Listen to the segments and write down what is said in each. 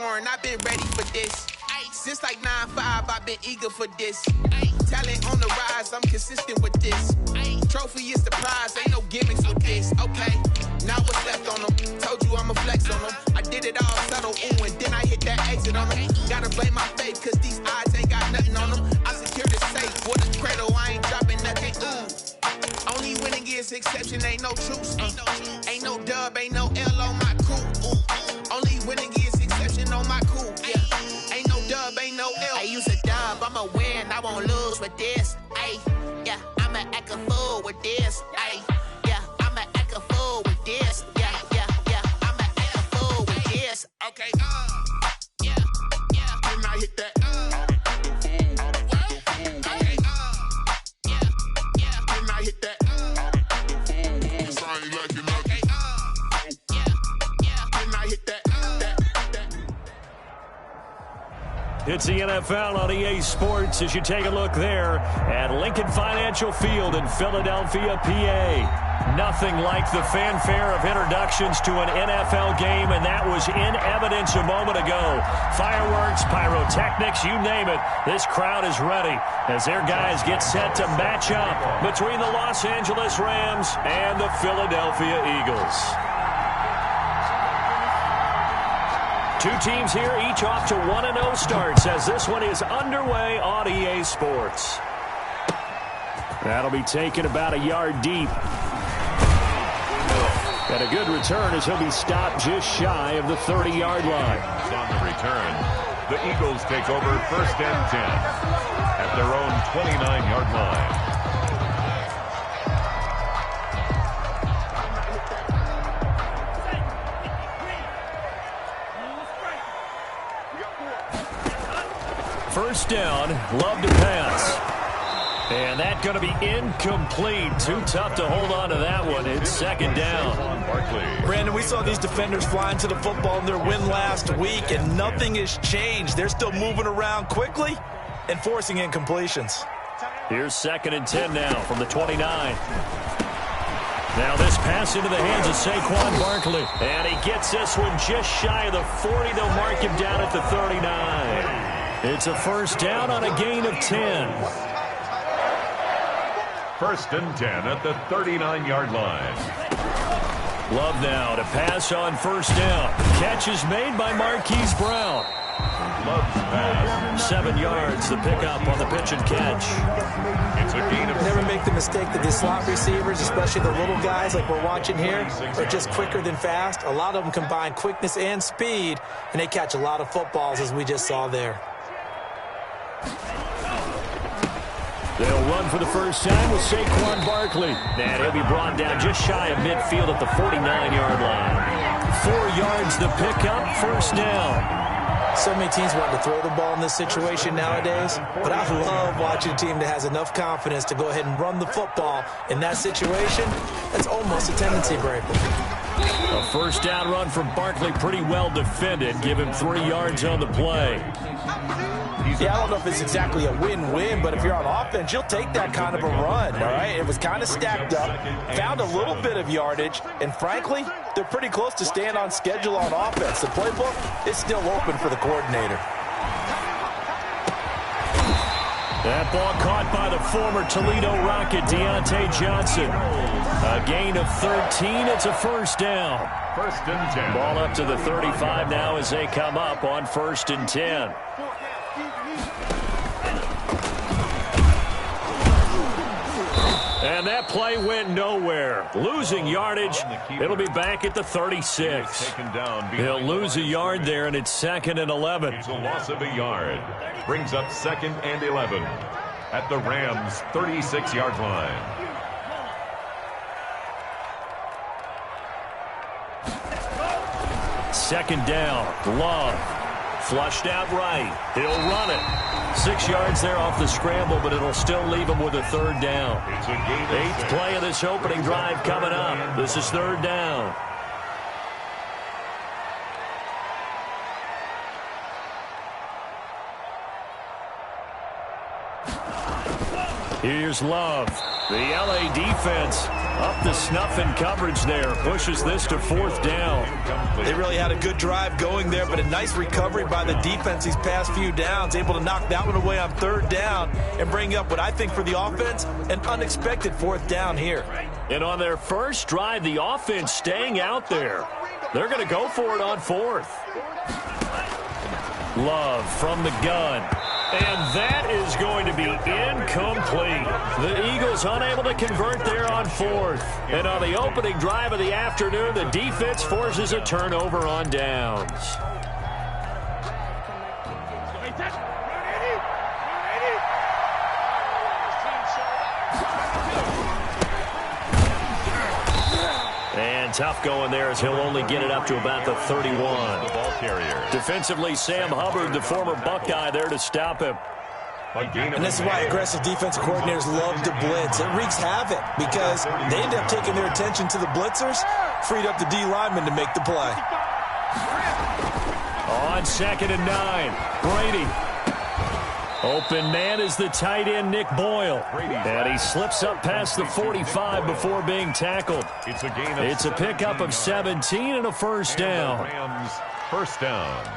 Warren, I've been ready for this. Since like 9-5, I've been eager for this. Talent on the rise, I'm consistent with this. Trophy is the prize, ain't no gimmicks with this. Okay, now what's left on them? Told you I'ma flex on them. I did it all subtle, ooh, and then I hit that exit on them. Gotta blame my faith, cause these odds ain't got nothing on them. I secure the safe with a cradle, I ain't dropping nothing, ooh. Only winning is exception, ain't no truce. Ain't no dub, ain't no L on my crew. Only winning is exception on my crew. Yeah, ain't no dub, ain't no L. I use a dub, I'ma win, I won't lose with this. Ay, yeah, I'ma act a fool with this. Ay, yeah, I'ma act a fool with this. Yeah, yeah, yeah, I'ma act a fool with this. Okay, yeah, yeah. Then I hit that. It's the NFL on EA Sports as you take a look there at Lincoln Financial Field in Philadelphia, PA. Nothing like the fanfare of introductions to an NFL game, and that was in evidence a moment ago. Fireworks, pyrotechnics, you name it. This crowd is ready as their guys get set to match up between the Los Angeles Rams and the Philadelphia Eagles. Two teams here, each off to 1-0 starts as this one is underway on EA Sports. That'll be taken about a yard deep. And a good return as he'll be stopped just shy of the 30-yard line. On the return, the Eagles take over 1st and 10 at their own 29-yard line. First down, Love to pass. And that's going to be incomplete. Too tough to hold on to that one. It's 2nd down. Brandon, we saw these defenders flying to the football in their win last week, and nothing has changed. They're still moving around quickly and forcing incompletions. Here's 2nd and 10 now from the 29. Now this pass into the hands of Saquon Barkley. And he gets this one just shy of the 40. They'll mark him down at the 39. It's a first down on a gain of 10. 1st and 10 at the 39-yard line. Love now to pass on first down. Catch is made by Marquise Brown. Love's pass. 7 yards, the pickup on the pitch and catch. It's a gain of... Never make the mistake that these slot receivers, especially the little guys like we're watching here, are just quicker than fast. A lot of them combine quickness and speed, and they catch a lot of footballs as we just saw there. They'll run for the first time with Saquon Barkley. And he'll be brought down just shy of midfield at the 49-yard line. 4 yards the pickup, first down. So many teams want to throw the ball in this situation nowadays, but I love watching a team that has enough confidence to go ahead and run the football. In that situation, that's almost a tendency breaker. A first down run from Barkley, pretty well defended. Give him 3 yards on the play. Yeah, I don't know if it's exactly a win-win, but if you're on offense, you'll take that kind of a run, all right? It was kind of stacked up, found a little bit of yardage, and frankly, they're pretty close to staying on schedule on offense. The playbook is still open for the coordinator. That ball caught by the former Toledo Rocket, Deontay Johnson. A gain of 13. It's a first down. 1st and 10. Ball up to the 35 now as they come up on 1st and 10. And that play went nowhere. Losing yardage. It'll be back at the 36. He'll lose a yard there, and it's 2nd and 11. It's a loss of a yard. Brings up 2nd and 11 at the Rams' 36-yard line. Second down. Love. Flushed out right. He'll run it. 6 yards there off the scramble, but it'll still leave him with a 3rd down. It's a gain of 8th play of this opening drive coming up. This is 3rd down. Here's Love. The LA defense up to snuff in coverage there. Pushes this to 4th down. They really had a good drive going there, but a nice recovery by the defense these past few downs, able to knock that one away on third down and bring up what I think for the offense, an unexpected fourth down here. And on their first drive, the offense staying out there. They're going to go for it on fourth. Love from the gun. And that is going to be incomplete. The Eagles unable to convert there on fourth. And on the opening drive of the afternoon, the defense forces a turnover on downs. And tough going there as he'll only get it up to about the 31. The ball carrier. Defensively, Sam Hubbard, the former Buckeye, there to stop him. And this is why aggressive defensive coordinators love to blitz. It wreaks havoc because they end up taking their attention to the blitzers, freed up the D lineman to make the play. On 2nd and 9, Brady. Open man is the tight end, Nick Boyle. And he slips up past the 45 before being tackled. It's a pickup of 17 and a first down. Rams first down.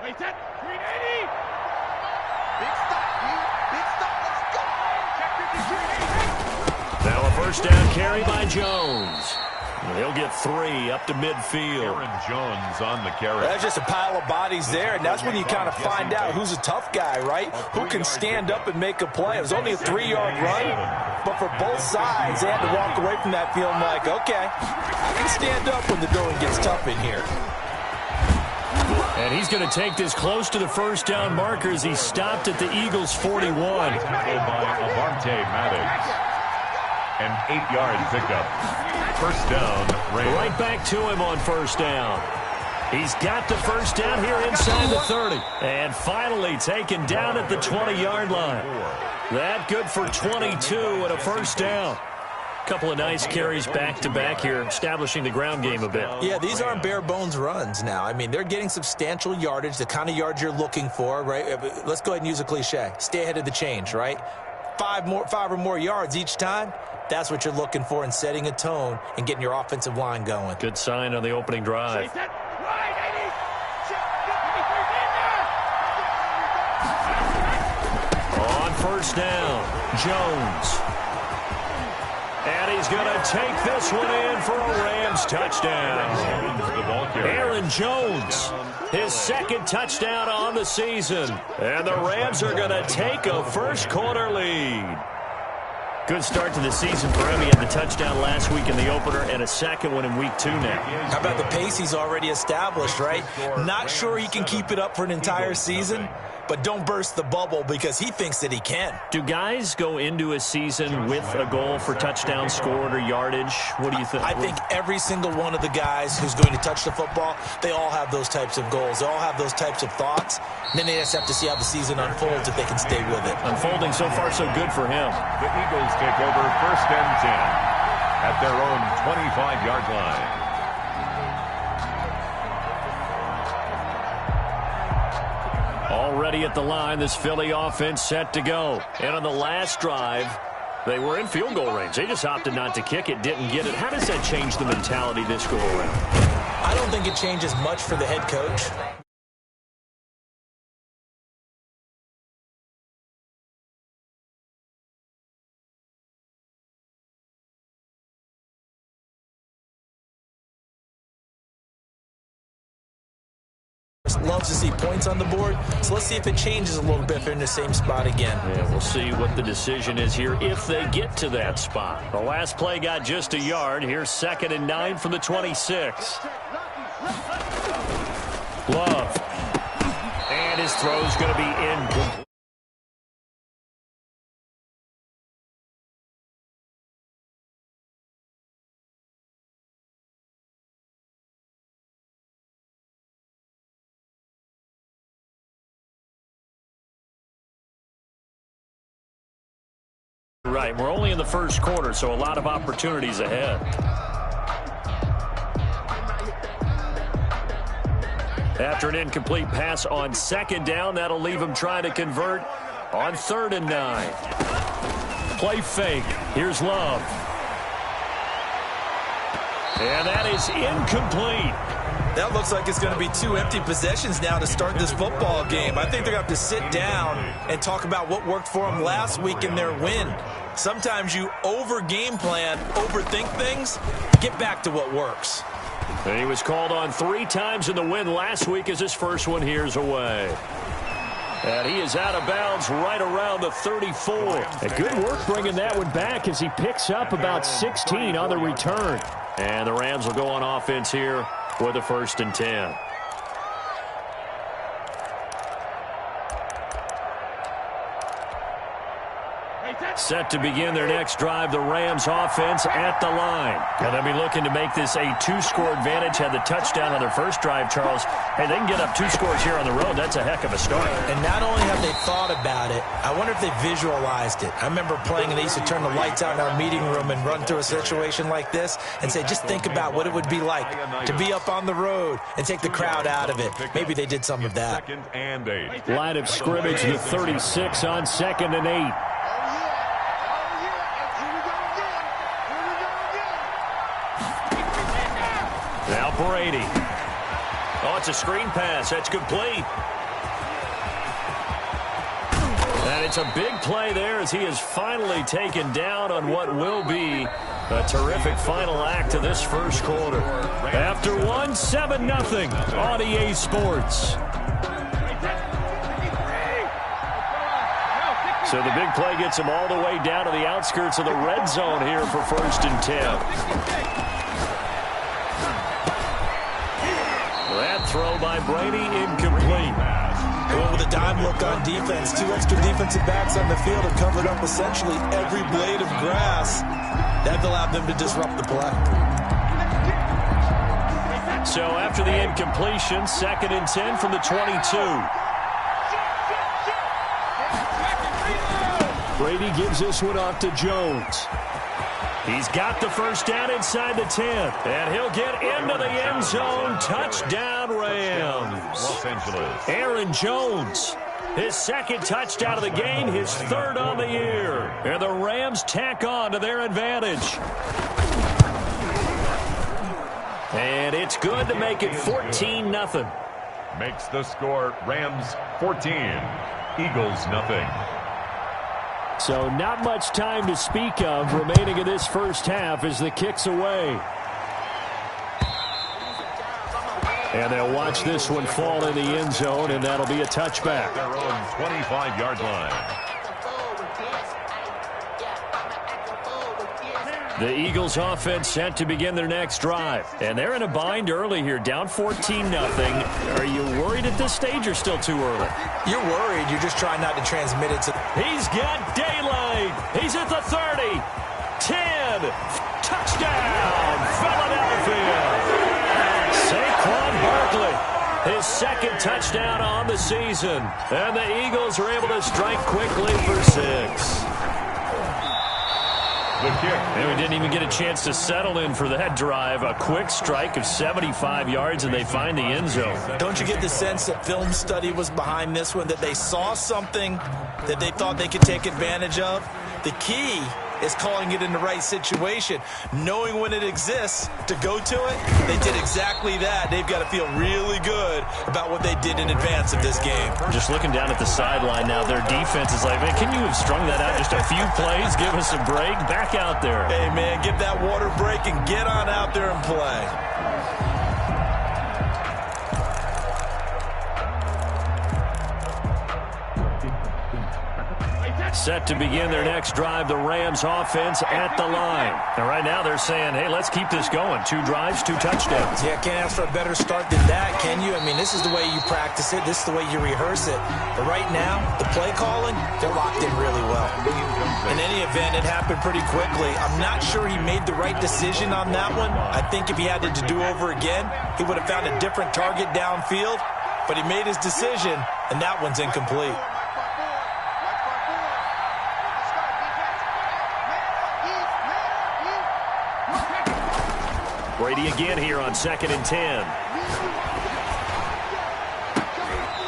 Wait, that 380. Big stop, big stop. Let's go. Check 53. Now a first down carry by Jones. He'll get 3 up to midfield. Aaron Jones on the carry. That's just a pile of bodies there, and that's when you kind of find out who's a tough guy, right? Who can stand up and make a play. It was only a 3-yard run, but for both sides, they had to walk away from that feeling like, okay, I can stand up when the going gets tough in here. And he's going to take this close to the first down marker as he stopped at the Eagles' 41. Tackled by Avante Maddox. An 8-yard pickup. First down, Rams. Right back to him on first down. He's got the first down here inside the 30. And finally taken down at the 20-yard line. That good for 22 and a first down. Couple of nice carries back-to-back here, establishing the ground game a bit. Yeah, these aren't bare-bones runs now. I mean, they're getting substantial yardage, the kind of yards you're looking for, right? Let's go ahead and use a cliche. Stay ahead of the change, right? 5 or more yards each time. That's what you're looking for in setting a tone and getting your offensive line going. Good sign on the opening drive. On first down, Jones. And he's going to take this one in for a Rams touchdown. Aaron Jones, his second touchdown on the season. And the Rams are going to take a first-quarter lead. Good start to the season for him. He had the touchdown last week in the opener and a second one in week 2 now. How about the pace he's already established, right? Not sure he can keep it up for an entire season, but don't burst the bubble because he thinks that he can. Do guys go into a season with a goal for touchdowns scored or yardage? What do you think? I think every single one of the guys who's going to touch the football, they all have those types of goals. They all have those types of thoughts. And then they just have to see how the season unfolds if they can stay with it. Unfolding so far so good for him. The Eagles take over first and 10 at their own 25-yard line. Already at the line, this Philly offense set to go. And on the last drive, they were in field goal range. They just opted not to kick it, didn't get it. How does that change the mentality this go around? I don't think it changes much for the head coach. Loves to see points on the board, so let's see if it changes a little bit if they're in the same spot again. Yeah, we'll see what the decision is here if they get to that spot. The last play got just a yard. Here's 2nd and 9 from the 26. Love. And his throw's going to be incomplete. Right, we're only in the first quarter, so a lot of opportunities ahead. After an incomplete pass on second down, that'll leave him trying to convert on 3rd and 9. Play fake. Here's Love. And that is incomplete. That looks like it's going to be 2 empty possessions now to start this football game. I think they're going to have to sit down and talk about what worked for them last week in their win. Sometimes you over-game plan, overthink things, get back to what works. And he was called on 3 times in the win last week as his first one here's away. And he is out of bounds right around the 34. And good work bringing that one back as he picks up about 16 on the return. And the Rams will go on offense here with a 1st and 10. Set to begin their next drive, the Rams offense at the line. And they'll be looking to make this a 2-score advantage. Had the touchdown on their first drive, Charles. Hey, they can get up 2 scores here on the road. That's a heck of a start. And not only have they thought about it, I wonder if they visualized it. I remember playing and they used to turn the lights out in our meeting room and run through a situation like this and say, just think about what it would be like to be up on the road and take the crowd out of it. Maybe they did some of that. 2nd and 8. Line of scrimmage, the 36 on 2nd and 8. Now Brady. Oh, it's a screen pass. That's complete. And it's a big play there as he is finally taken down on what will be a terrific final act of this first quarter. After 1, 7-0 on EA Sports. So the big play gets him all the way down to the outskirts of the red zone here for 1st and 10. That throw by Brady incomplete. Well, with a dime look on defense, 2 extra defensive backs on the field have covered up essentially every blade of grass. That allowed them to disrupt the play. So after the incompletion, 2nd and 10 from the 22. Brady gives this one off to Jones. He's got the first down inside the 10. And he'll get into the end zone. Touchdown, Rams. Los Angeles. Aaron Jones, his 2nd touchdown of the game, his 3rd on the year. And the Rams tack on to their advantage. And it's good to make it 14-0. Makes the score Rams 14, Eagles nothing. So not much time to speak of remaining in this first half as the kick's away. And they'll watch this one fall in the end zone, and that'll be a touchback. Their own 25-yard line. The Eagles offense set to begin their next drive. And they're in a bind early here, down 14-0. Are you worried at this stage or still too early? You're worried. You're just trying not to transmit it to... He's got daylight. He's at the 30. 10. Touchdown, Philadelphia. Saquon Barkley, his 2nd touchdown on the season. And the Eagles are able to strike quickly for 6. The kick. And we didn't even get a chance to settle in for that drive. A quick strike of 75 yards, and they find the end zone. Don't you get the sense that film study was behind this one, that they saw something that they thought they could take advantage of? The key is calling it in the right situation, knowing when it exists to go to it. They did exactly that. They've got to feel really good about what they did in advance of this game. Just looking down at the sideline now, their defense is like, man, can you have strung that out just a few plays? Give us a break. Back out there. Hey, man, get that water break and get on out there and play. Set to begin their next drive, the Rams offense at the line. And right now they're saying, hey, let's keep this going. 2 drives, 2 touchdowns. Yeah, can't ask for a better start than that, can you? I mean, this is the way you practice it. This is the way you rehearse it. But right now, the play calling, they're locked in really well. In any event, it happened pretty quickly. I'm not sure he made the right decision on that one. I think if he had to do over again, he would have found a different target downfield. But he made his decision, and that one's incomplete. Brady again here on 2nd and 10.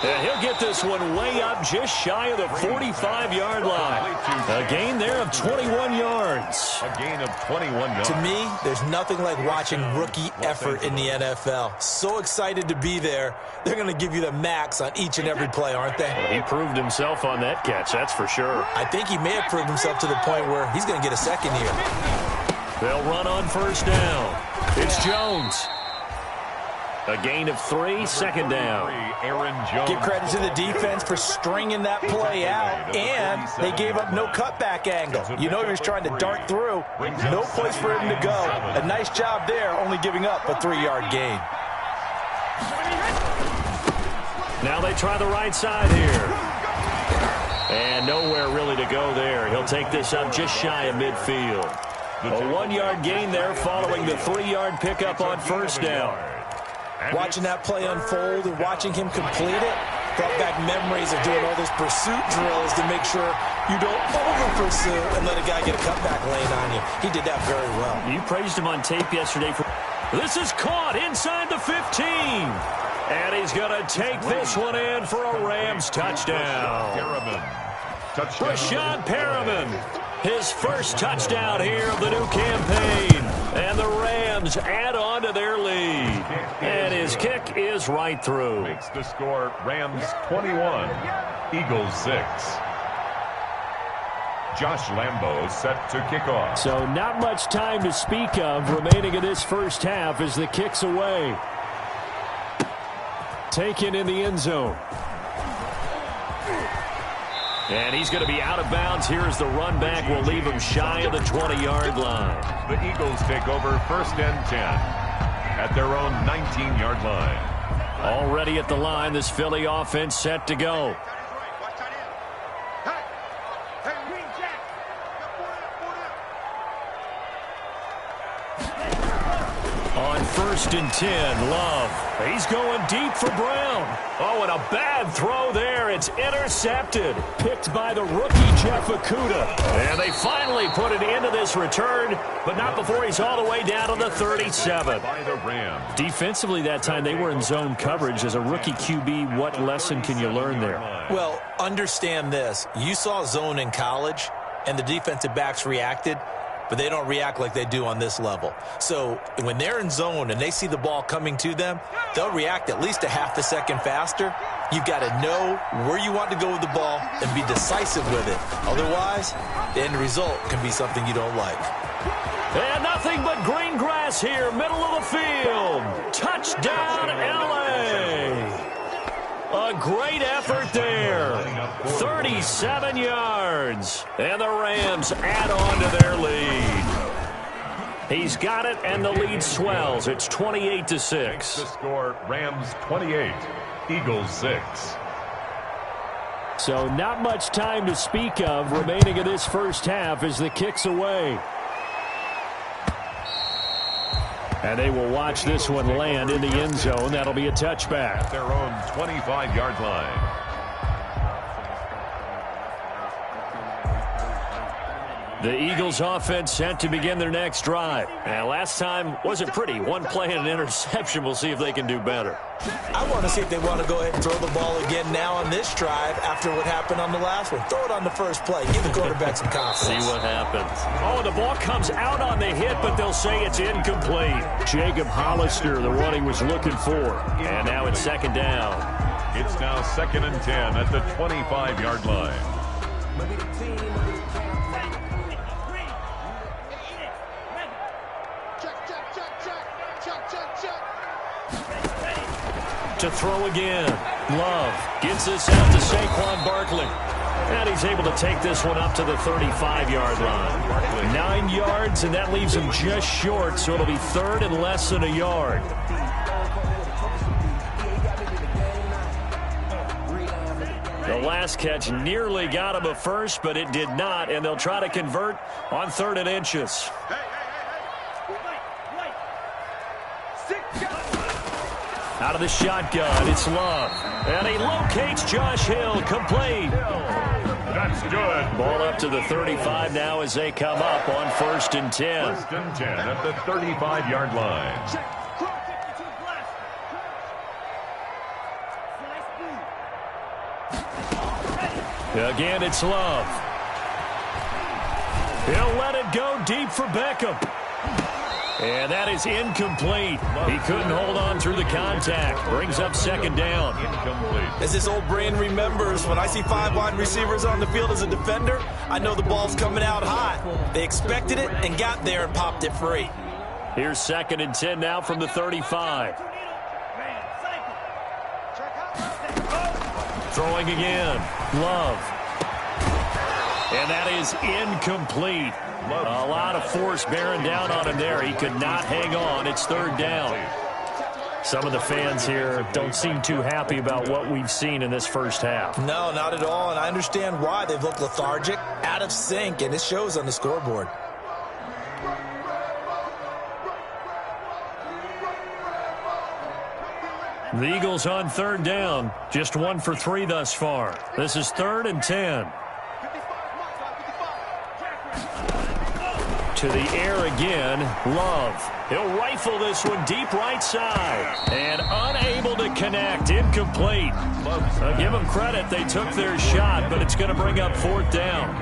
And he'll get this one way up just shy of the 45-yard line. A gain there of 21 yards. A gain of 21 yards. To me, there's nothing like watching rookie effort in the NFL. So excited to be there. They're going to give you the max on each and every play, aren't they? Well, he proved himself on that catch, that's for sure. I think he may have proved himself to the point where he's going to get a second here. They'll run on first down. It's Jones. A gain of 3, second down. Aaron Jones. Give credit to the defense for stringing that play out, and they gave up no cutback angle. You know he was trying to dart through. No place for him to go. A nice job there, only giving up a 3-yard gain. Now they try the right side here. And nowhere really to go there. He'll take this up just shy of midfield. A 1-yard gain there following the 3-yard pickup on first down. Watching that play unfold and watching him complete it brought back memories of doing all those pursuit drills to make sure you don't over-pursue and let a guy get a cutback lane on you. He did that very well. You praised him on tape yesterday. This is caught inside the 15. And he's going to take this one in for a Rams touchdown. Breshad Perriman, his first touchdown here of the new campaign. And the Rams add on to their lead. And his kick is right through. Makes the score Rams 21, Eagles 6. Josh Lambo set to kick off. So not much time to speak of remaining in this first half as the kick's away. Taken in the end zone. And he's going to be out of bounds. Here's the run back. Will leave him shy of the 20-yard line. The Eagles take over first and 10 at their own 19-yard line. Already at the line, this Philly offense set to go. On first and 10, Love. He's going deep for Brown. Oh, and a bad throw there. It's intercepted. Picked by the rookie, Jeff Okudah. And they finally put an end to this return, but not before he's all the way down to the 37. By the Rams. Defensively that time, they were in zone coverage. As a rookie QB, what lesson can you learn there? Well, understand this. You saw zone in college, and the defensive backs reacted, but they don't react like they do on this level. So when they're in zone and they see the ball coming to them, they'll react at least a half a second faster. You've got to know where you want to go with the ball and be decisive with it. Otherwise, the end result can be something you don't like. And nothing but green grass here, middle of the field. Touchdown, LA. A great effort there. 37 yards. And the Rams add on to their lead. He's got it, and the lead swells. It's 28-6. The score, Rams 28, Eagles 6. So not much time to speak of remaining in this first half as the kick's away. And they will watch this one land in the end zone. That'll be a touchback. At their own 25-yard line. The Eagles offense set to begin their next drive. And last time wasn't pretty. One play and an interception. We'll see if they can do better. I want to see if they want to go ahead and throw the ball again now on this drive after what happened on the last one. Throw it on the first play. Give the quarterback some confidence. See what happens. Oh, the ball comes out on the hit, but they'll say it's incomplete. Jacob Hollister, the one he was looking for. And now it's second down. It's now second and 10 at the 25-yard line. To throw again. Love gets this out to Saquon Barkley. And he's able to take this one up to the 35-yard line. 9 yards, and that leaves him just short, so it'll be third and less than a yard. The last catch nearly got him a first, but it did not, and they'll try to convert on 3rd and inches. Out of the shotgun, it's Love. And he locates Josh Hill, complete. That's good. Ball up to the 35 now as they come up on 1st and 10. 1st and 10 at the 35-yard line. Again, it's Love. He'll let it go deep for Beckham. And that is incomplete. He couldn't hold on through the contact. Brings up second down. Incomplete. As his old brain remembers, when I see 5 wide receivers on the field as a defender, I know the ball's coming out hot. They expected it and got there and popped it free. Here's 2nd and 10 now from the 35. Throwing again. Love. And that is incomplete. A lot of force bearing down on him there. He could not hang on. It's 3rd down. Some of the fans here don't seem too happy about what we've seen in this first half. No, not at all, and I understand why. They've looked lethargic, out of sync, and it shows on the scoreboard. The Eagles on 3rd down. Just 1 for 3 thus far. This is 3rd and 10. To the air again, Love. He'll rifle this one deep right side. And unable to connect. Incomplete. Give him credit. They took their shot, but it's going to bring up 4th down.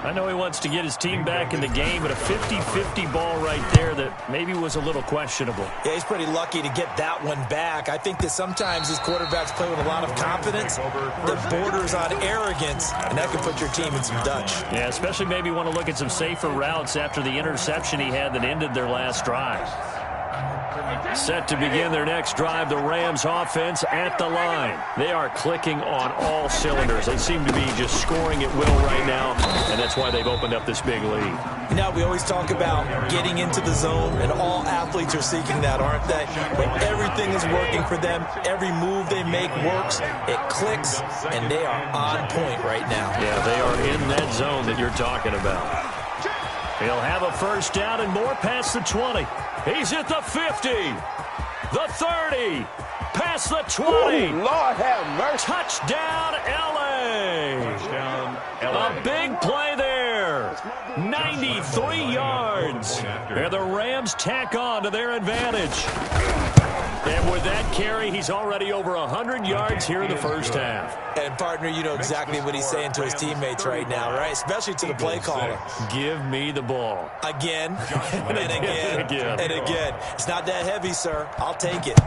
I know he wants to get his team back in the game, but a 50-50 ball right there that maybe was a little questionable. Yeah, he's pretty lucky to get that one back. I think that sometimes his quarterbacks play with a lot of confidence that borders on arrogance, and that can put your team in some Dutch. Yeah, especially maybe want to look at some safer routes after the interception he had that ended their last drive. Set to begin their next drive, the Rams offense at the line. They are clicking on all cylinders. They seem to be just scoring at will right now, and that's why they've opened up this big lead. You know, we always talk about getting into the zone, and all athletes are seeking that, aren't they? When everything is working for them, every move they make works, it clicks, and they are on point right now. Yeah, they are in that zone that you're talking about. He'll have a 1st down and more past the 20. He's at the 50, the 30, past the 20. Ooh, Lord have mercy. Touchdown, L.A. Touchdown, LA. A big play there. 93 yards. And the Rams tack on to their advantage. And with that carry, he's already over 100 yards here in the first half. And, partner, you know exactly what he's saying to his teammates right now, right? Especially to the play caller. Give me the ball. Again, and again, and again. It's not that heavy, sir. I'll take it.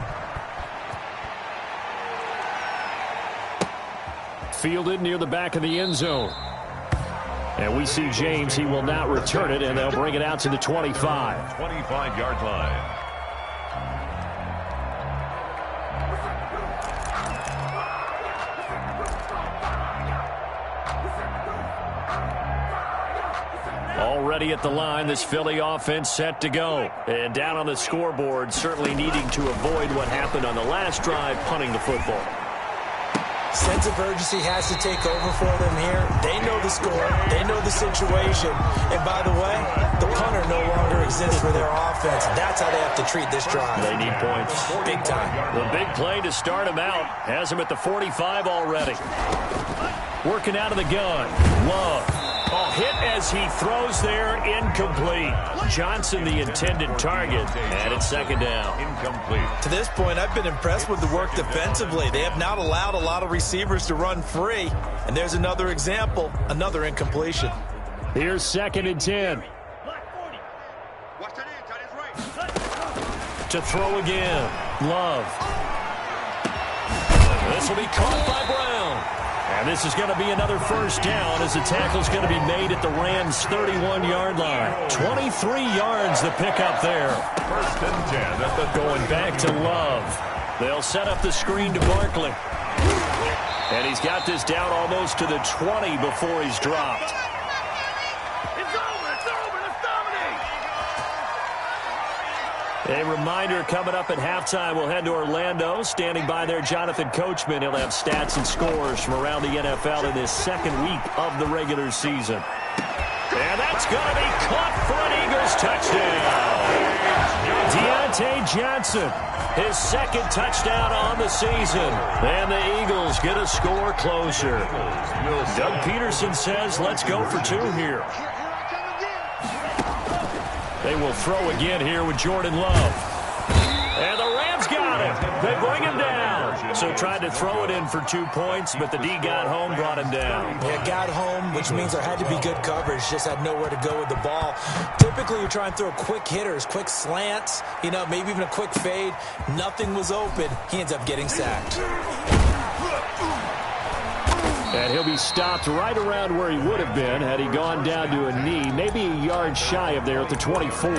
Fielded near the back of the end zone. And we see James. He will not return it, and they'll bring it out to the 25. 25-yard line. Already at the line, this Philly offense set to go. And down on the scoreboard, certainly needing to avoid what happened on the last drive, punting the football. Sense of urgency has to take over for them here. They know the score. They know the situation. And by the way, the punter no longer exists for their offense. That's how they have to treat this drive. They need points. Big time. The big play to start him out. Has him at the 45 already. Working out of the gun. Love. Oh, hit as he throws there, incomplete. Johnson, the intended target, and it's 2nd down. Incomplete. To this point, I've been impressed with the work defensively. They have not allowed a lot of receivers to run free. And there's another example, another incompletion. Here's 2nd and 10. To throw again. Love. This will be caught by Brown. And this is going to be another 1st down as the tackle's going to be made at the Rams' 31-yard line. 23 yards the pickup there. 1st and 10. Going back to Love. They'll set up the screen to Barkley. And he's got this down almost to the 20 before he's dropped. A reminder coming up at halftime, we'll head to Orlando. Standing by there, Jonathan Coachman. He'll have stats and scores from around the NFL in this 2nd week of the regular season. And that's going to be caught for an Eagles touchdown. Deontay Johnson, his 2nd touchdown on the season. And the Eagles get a score closer. Doug Peterson says, let's go for 2 here. They will throw again here with Jordan Love. And the Rams got him. They bring him down. also tried to throw it in for 2 points, but the D got home, brought him down. Yeah, got home, which means there had to be good coverage. Just had nowhere to go with the ball. Typically, you're trying to throw quick hitters, quick slants, maybe even a quick fade. Nothing was open. He ends up getting sacked. And he'll be stopped right around where he would have been had he gone down to a knee, maybe a yard shy of there at the 24.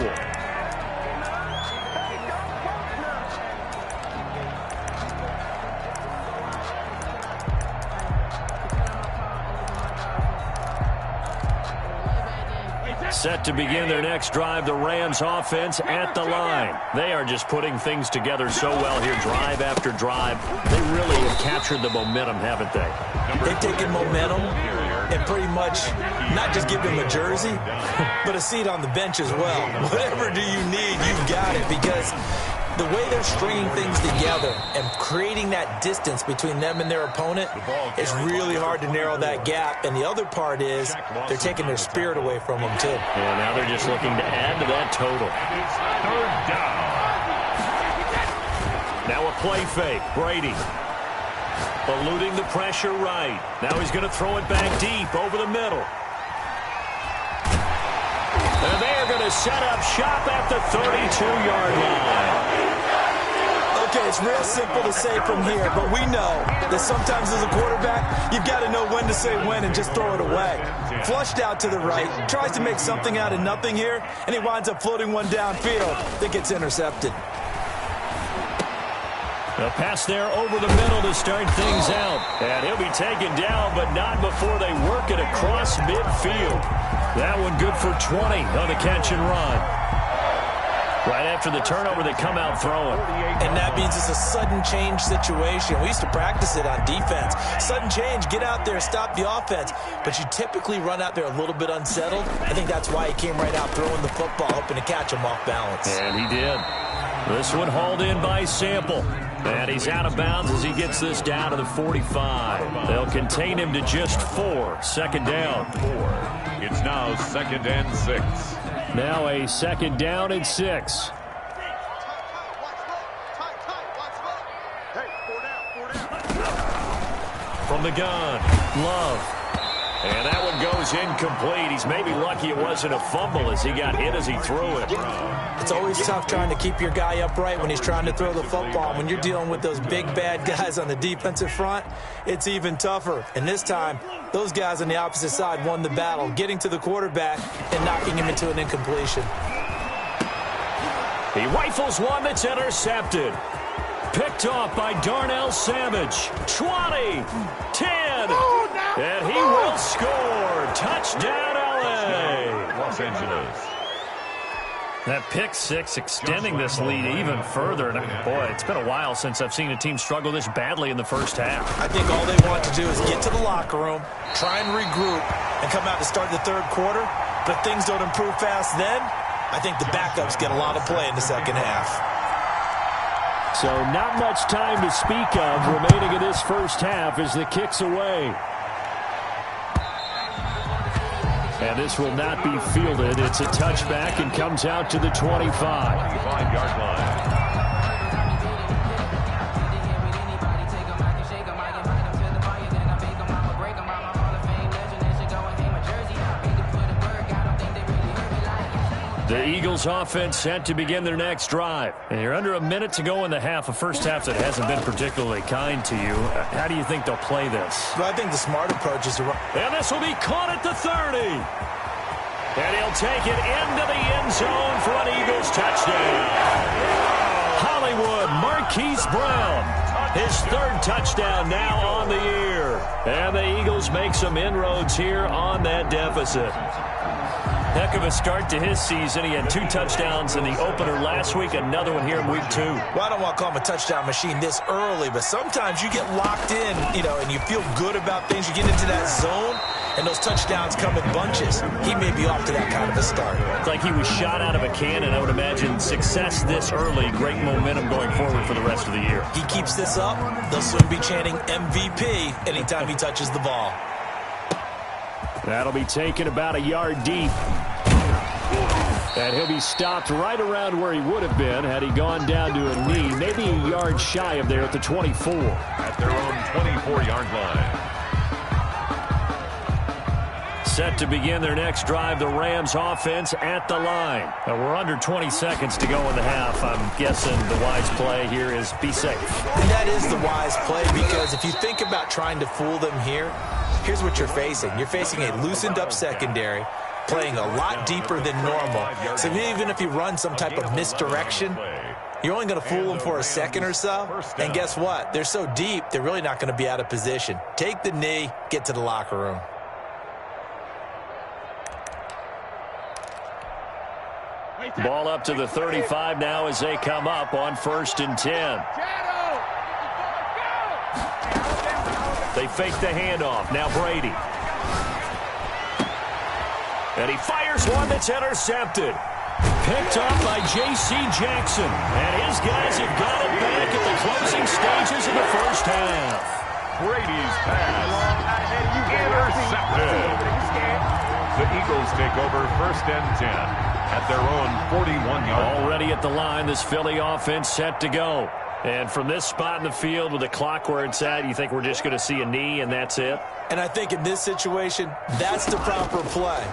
Set to begin their next drive, the Rams offense at the line. They are just putting things together so well here, drive after drive. They really have captured the momentum, haven't they? They've taken momentum and pretty much not just give them a jersey, but a seat on the bench as well. Whatever do you need, you've got it, because the way they're stringing things together and creating that distance between them and their opponent is really hard to narrow that gap. And the other part is they're taking their spirit away from them, too. And now they're just looking to add to that total. Third down. Now a play fake. Brady eluding the pressure right. Now he's going to throw it back deep over the middle. And they're going to set up shop at the 32-yard line. Okay, it's real simple to say from here, but we know that sometimes as a quarterback, you've got to know when to say when and just throw it away. Flushed out to the right, tries to make something out of nothing here, and he winds up floating one downfield that gets intercepted. A pass there over the middle to start things out. And he'll be taken down, but not before they work it across midfield. That one good for 20 on the catch and run. Right after the turnover, they come out throwing. And that means it's a sudden change situation. We used to practice it on defense. Sudden change, get out there, stop the offense. But you typically run out there a little bit unsettled. I think that's why he came right out throwing the football, hoping to catch him off balance. And he did. This one hauled in by Sample. And he's out of bounds as he gets this down to the 45. They'll contain him to just 4. Second down. It's now 2nd and 6. Now a 2nd down and 6. From the gun, Love. And that one goes incomplete. He's maybe lucky it wasn't a fumble as he got hit as he threw it. It's always tough trying to keep your guy upright when he's trying to throw the football. When you're dealing with those big, bad guys on the defensive front, it's even tougher. And this time, those guys on the opposite side won the battle, getting to the quarterback and knocking him into an incompletion. He rifles one that's intercepted. Picked off by Darnell Savage. 20, 10, and he will score. Touchdown, L.A. Los Angeles. That pick six extending this lead even further. And boy, it's been a while since I've seen a team struggle this badly in the first half. I think all they want to do is get to the locker room, try and regroup, and come out to start the third quarter. But if things don't improve fast then, I think the backups get a lot of play in the second half. So not much time to speak of remaining in this first half as the kick's away. And this will not be fielded. It's a touchback and comes out to the 25. 25-yard line. The Eagles offense set to begin their next drive. And you're under a minute to go in the half, a first half that hasn't been particularly kind to you. How do you think they'll play this? Well, I think the smart approach is to run. And this will be caught at the 30. And he'll take it into the end zone for an Eagles touchdown. Hollywood Marquise Brown, his third touchdown now on the year. And the Eagles make some inroads here on that deficit. Heck of a start to his season. He had 2 touchdowns in the opener last week, another one here in week 2. Well, I don't want to call him a touchdown machine this early, but sometimes you get locked in, and you feel good about things. You get into that zone, and those touchdowns come in bunches. He may be off to that kind of a start. It's like he was shot out of a cannon. I would imagine success this early, great momentum going forward for the rest of the year. He keeps this up, they'll soon be chanting MVP anytime he touches the ball. That'll be taken about a yard deep. And he'll be stopped right around where he would have been had he gone down to a knee, maybe a yard shy of there at the 24. At their own 24-yard line. Set to begin their next drive, the Rams offense at the line. We're under 20 seconds to go in the half. I'm guessing the wise play here is be safe. And that is the wise play, because if you think about trying to fool them here, here's what you're facing. You're facing a loosened up secondary, playing a lot deeper than normal. So even if you run some type of misdirection, you're only going to fool them for a second or so. And guess what? They're so deep, they're really not going to be out of position. Take the knee, get to the locker room. Ball up to the 35 now as they come up on 1st and 10. They fake the handoff. Now Brady. And he fires one that's intercepted. Picked off by J.C. Jackson. And his guys have got it back at the closing stages of the first half. Brady's pass intercepted. The Eagles take over 1st and 10 at their own 41-yard. Already at the line, this Philly offense set to go. And from this spot in the field with the clock where it's at, you think we're just going to see a knee and that's it? And I think in this situation, that's the proper play.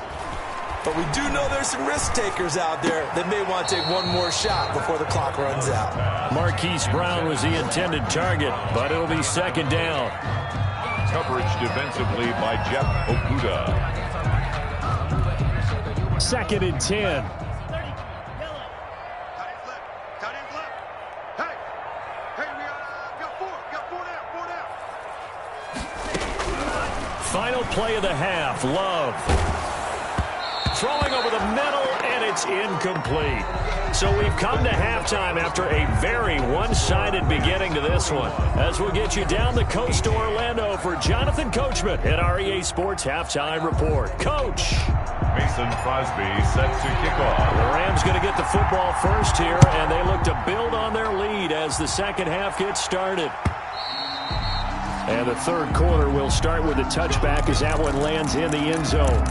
But we do know there's some risk takers out there that may want to take one more shot before the clock runs out. Marquise Brown was the intended target, but it'll be 2nd down. Coverage defensively by Jeff Okudah. 2nd and 10. Final play of the half, Love. Throwing over the middle, and it's incomplete. So we've come to halftime after a very one-sided beginning to this one. As we'll get you down the coast to Orlando for Jonathan Coachman at REA Sports Halftime Report. Coach. Mason Crosby set to kick off. The Rams going to get the football first here, and they look to build on their lead as the second half gets started. And the third quarter will start with a touchback as that one lands in the end zone.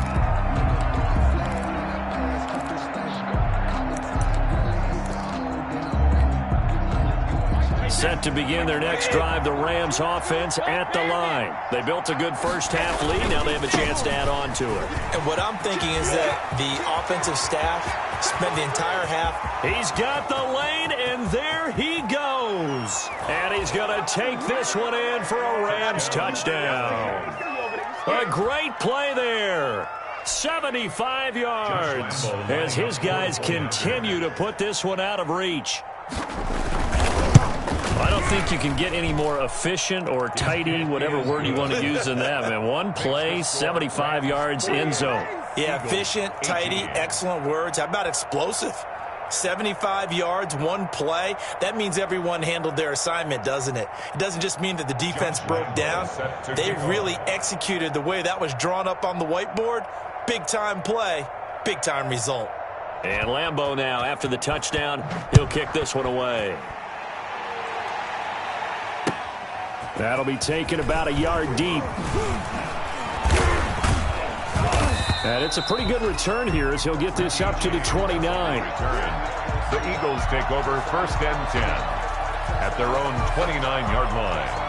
Set to begin their next drive, the Rams offense at the line. They built a good first half lead. Now they have a chance to add on to it. And what I'm thinking is that the offensive staff spent the entire half. He's got the lane, and there he goes. And he's going to take this one in for a Rams touchdown. A great play there. 75 yards as his guys continue to put this one out of reach. I don't think you can get any more efficient or tidy, whatever word you want to use in that, man. One play, 75 yards, end zone. Yeah, efficient, tidy, excellent words. How about explosive? 75 yards, one play. That means everyone handled their assignment, doesn't it? It doesn't just mean that the defense broke down. They really executed the way that was drawn up on the whiteboard. Big-time play, big-time result. And Lambeau now, after the touchdown, he'll kick this one away. That'll be taken about a yard deep. And it's a pretty good return here as he'll get this up to the 29. The Eagles take over 1st and 10 at their own 29-yard line.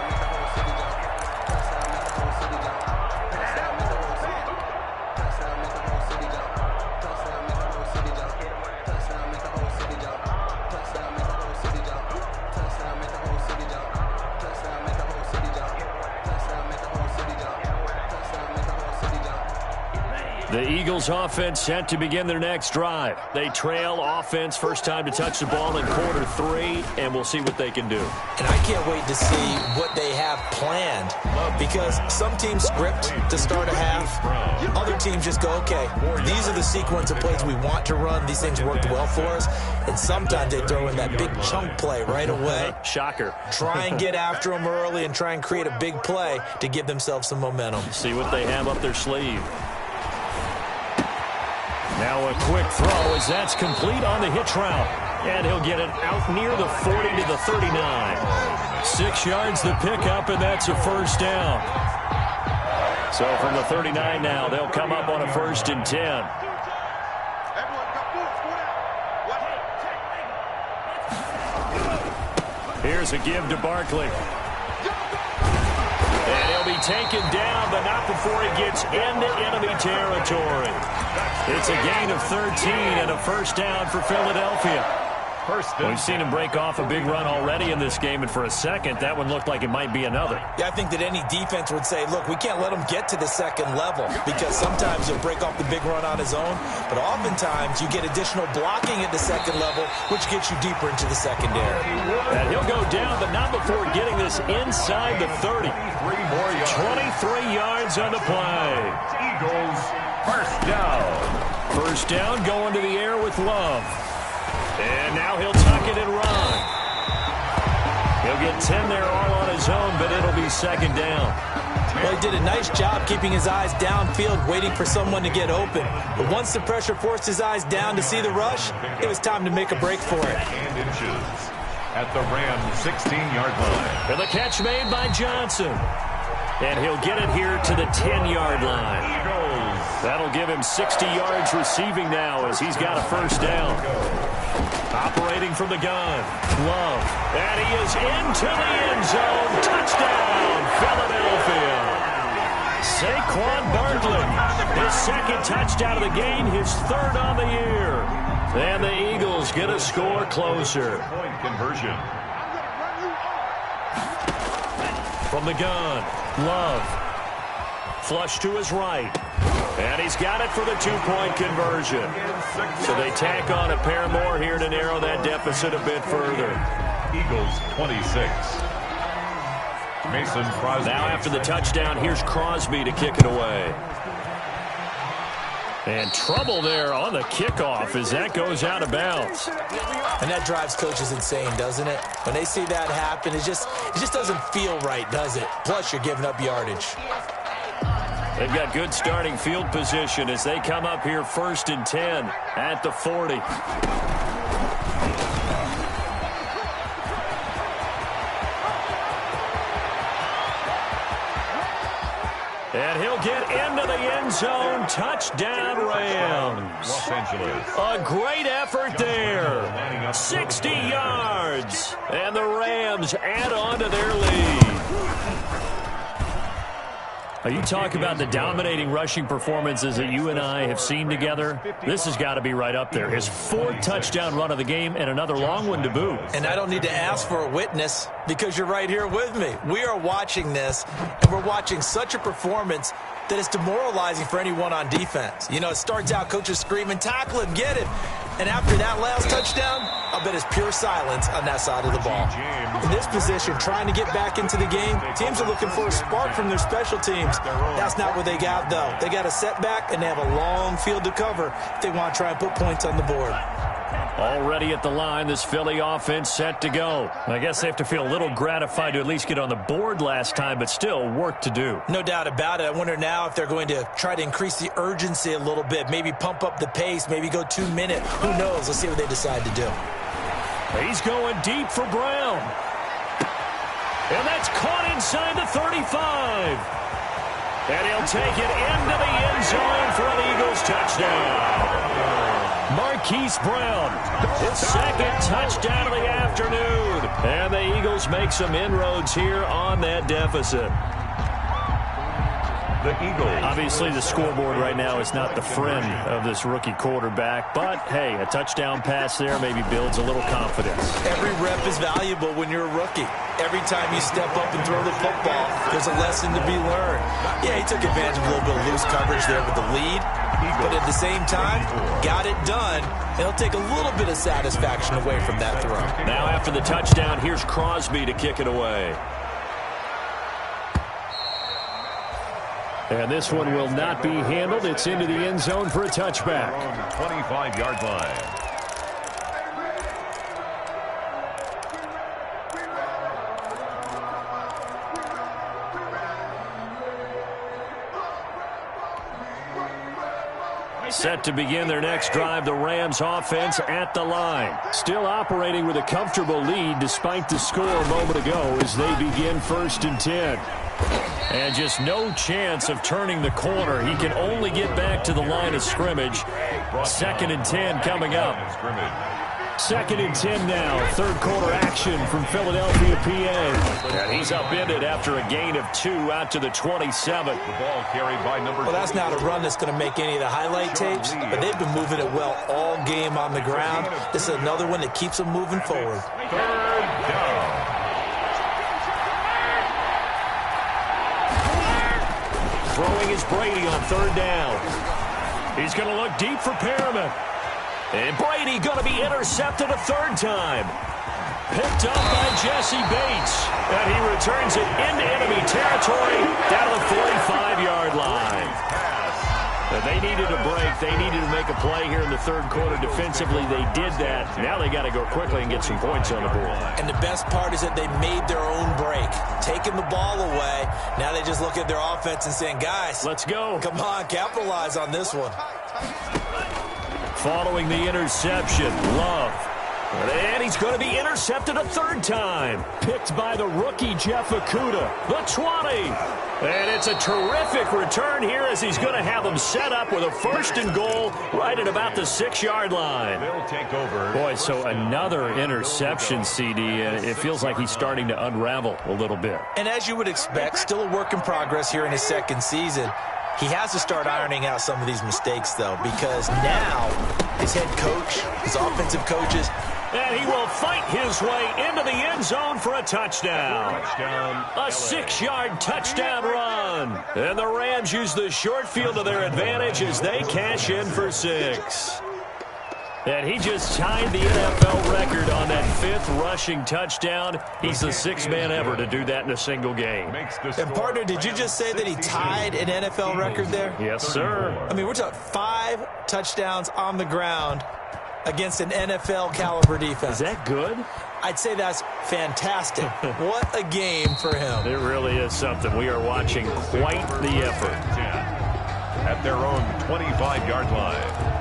The Eagles offense set to begin their next drive. They trail offense, first time to touch the ball in quarter 3, and we'll see what they can do. And I can't wait to see what they have planned, because some teams script to start a half. Other teams just go, okay, these are the sequence of plays we want to run. These things worked well for us. And sometimes they throw in that big chunk play right away. Shocker. Try and get after them early and try and create a big play to give themselves some momentum. See what they have up their sleeve. Now a quick throw as that's complete on the hitch route. And he'll get it out near the 40 to the 39. 6 yards the pickup, and that's a first down. So from the 39 now, they'll come up on a 1st and 10. Here's a give to Barkley. And he'll be taken down, but not before he gets into enemy territory. It's a gain of 13 and a first down for Philadelphia. We've seen him break off a big run already in this game, and for a second, that one looked like it might be another. Yeah, I think that any defense would say, look, we can't let him get to the second level, because sometimes he'll break off the big run on his own, but oftentimes you get additional blocking at the second level, which gets you deeper into the secondary. And he'll go down, but not before getting this inside the 30. 23 yards on the play. Eagles, first down. First down going to the air with Love. And now he'll tuck it and run. He'll get 10 there all on his own, but it'll be second down. Well, he did a nice job keeping his eyes downfield, waiting for someone to get open. But once the pressure forced his eyes down to see the rush, it was time to make a break for it. And inches at the Rams' 16-yard line. And the catch made by Johnson. And he'll get it here to the 10-yard line. That'll give him 60 yards receiving now as he's got a first down. Operating from the gun, Love. And he is into the end zone. Touchdown, Philadelphia. Saquon Barkley, his second touchdown of the game, his third on the year. And the Eagles get a score closer. Point conversion. From the gun, Love. Flush to his right. And he's got it for the two-point conversion. So they tack on a pair more here to narrow that deficit a bit further. Eagles 26. Mason Crosby. Now after the touchdown, here's Crosby to kick it away. And trouble there on the kickoff as that goes out of bounds. And that drives coaches insane, doesn't it? When they see that happen, it just doesn't feel right, does it? Plus, you're giving up yardage. They've got good starting field position as they come up here first and 10 at the 40. And he'll get into the end zone. Touchdown, Rams. Los Angeles. A great effort there. 60 yards. And the Rams add on to their lead. You talk about the dominating rushing performances that you and I have seen together. This has got to be right up there. His fourth touchdown run of the game and another long one to boot. And I don't need to ask for a witness because you're right here with me. We are watching this, and we're watching such a performance that it's demoralizing for anyone on defense. You know, it starts out coaches screaming, tackle him, get him. And after that last touchdown, I'll bet it's pure silence on that side of the ball. In this position, trying to get back into the game, teams are looking for a spark from their special teams. That's not what they got, though. They got a setback, and they have a long field to cover if they want to try and put points on the board. Already at the line, this Philly offense set to go. I guess they have to feel a little gratified to at least get on the board last time, but still work to do. No doubt about it. I wonder now if they're going to try to increase the urgency a little bit, maybe pump up the pace, maybe go 2 minute. Who knows? Let's see what they decide to do. He's going deep for Brown. And that's caught inside the 35. And he'll take it into the end zone for an Eagles touchdown. Marquise Brown, his second touchdown of the afternoon. And the Eagles make some inroads here on that deficit. The Eagles. Obviously, the scoreboard right now is not the friend of this rookie quarterback. But, hey, a touchdown pass there maybe builds a little confidence. Every rep is valuable when you're a rookie. Every time you step up and throw the football, there's a lesson to be learned. Yeah, he took advantage of a little bit of loose coverage there with the lead. But at the same time, got it done. It'll take a little bit of satisfaction away from that throw. Now after the touchdown, here's Crosby to kick it away. And this one will not be handled. It's into the end zone for a touchback. 25-yard line. Set to begin their next drive, the Rams offense at the line. Still operating with a comfortable lead despite the score a moment ago as they begin first and 10. And just no chance of turning the corner. He can only get back to the line of scrimmage. Second and 10 coming up. 2nd and 10 now. Third quarter action from Philadelphia, PA. And he's upended after a gain of 2 out to the 27. The ball carried by number 2. Well, that's not a run that's going to make any of the highlight tapes, but they've been moving it well all game on the ground. This is another one that keeps them moving forward. 3rd down. Throwing is Brady on 3rd down. He's going to look deep for Perriman. And Brady going to be intercepted a 3rd time. Picked up by Jesse Bates. And he returns it into enemy territory down to the 45-yard line. And they needed a break. They needed to make a play here in the 3rd quarter. Defensively, they did that. Now they got to go quickly and get some points on the board. And the best part is that they made their own break. Taking the ball away. Now they just look at their offense and saying, guys, let's go. Come on, capitalize on this one. Following the interception, Love. And he's going to be intercepted a 3rd time. Picked by the rookie, Jeff Okudah. The 20. And it's a terrific return here as he's going to have them set up with a 1st and goal right at about the 6-yard line. They'll take over. Boy, so another interception, CD. It feels like he's starting to unravel a little bit. And as you would expect, still a work in progress here in his 2nd season. He has to start ironing out some of these mistakes, though, because now his head coach, his offensive coaches, and he will fight his way into the end zone for a touchdown. A 6-yard touchdown run. And the Rams use the short field to their advantage as they cash in for 6. And he just tied the NFL record on that 5th rushing touchdown. He's the 6th man ever to do that in a single game. And, partner, did you just say that he tied an NFL record there? Yes, sir. I mean, we're talking 5 touchdowns on the ground against an NFL-caliber defense. Is that good? I'd say that's fantastic. What a game for him. It really is something. We are watching quite the effort. At their own 25-yard line.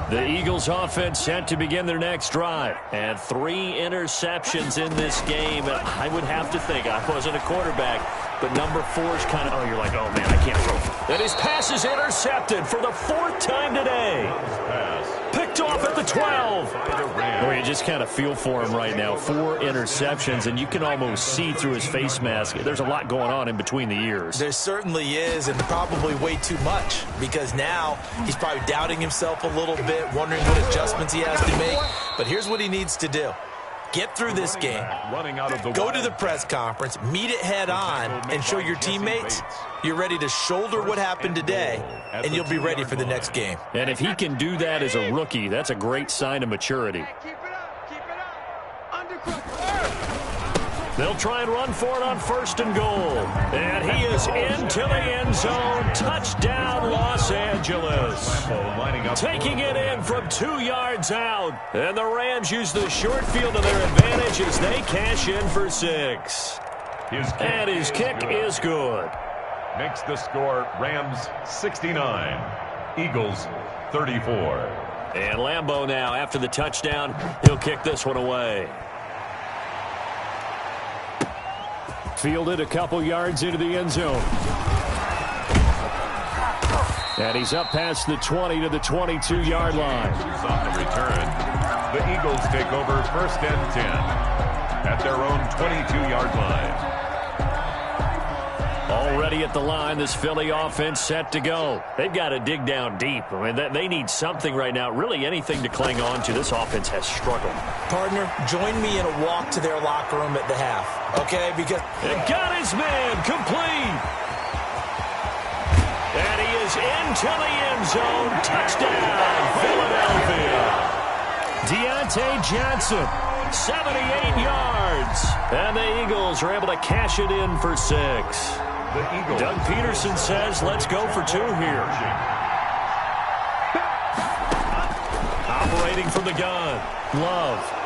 The Eagles offense set to begin their next drive. And 3 interceptions in this game. I would have to think, I wasn't a quarterback, but number 4 is kind of, you're like, oh, man, I can't throw. And his pass is intercepted for the 4th time today. Picked off at the 12. Well, you just kind of feel for him right now. 4 interceptions, and you can almost see through his face mask. There's a lot going on in between the ears. There certainly is, and probably way too much, because now he's probably doubting himself a little bit, wondering what adjustments he has to make. But here's what he needs to do. Get through this game, go to the press conference, meet it head on, and show your teammates you're ready to shoulder what happened today, and you'll be ready for the next game. And if he can do that as a rookie, that's a great sign of maturity. They'll try and run for it on 1st and goal. And he is into the end zone. Touchdown, Los Angeles. Taking it in from 2 yards out. And the Rams use the short field to their advantage as they cash in for 6. And his kick is good. Makes the score Rams 69, Eagles 34. And Lambeau now, after the touchdown, he'll kick this one away. Fielded a couple yards into the end zone. And he's up past the 20 to the 22-yard line. On the return, the Eagles take over 1st and 10 at their own 22-yard line. Already at the line, this Philly offense set to go. They've got to dig down deep. I mean, they need something right now, really anything to cling on to. This offense has struggled. Partner, join me in a walk to their locker room at the half, okay? Because it got his man complete. And he is into the end zone. Touchdown, Philadelphia. Deontay Johnson, 78 yards. And the Eagles are able to cash it in for 6. Doug Peterson says, let's go for 2 here. Operating from the gun, Love.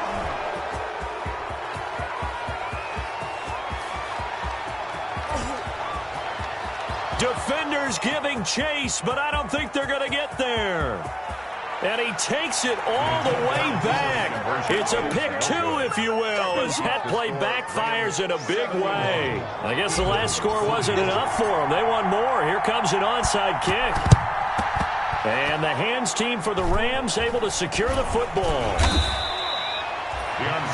Defenders giving chase, but I don't think they're going to get there. And he takes it all the way back. It's a pick 2, if you will, as that play backfires in a big way. I guess the last score wasn't enough for them. They want more. Here comes an onside kick. And the hands team for the Rams able to secure the football.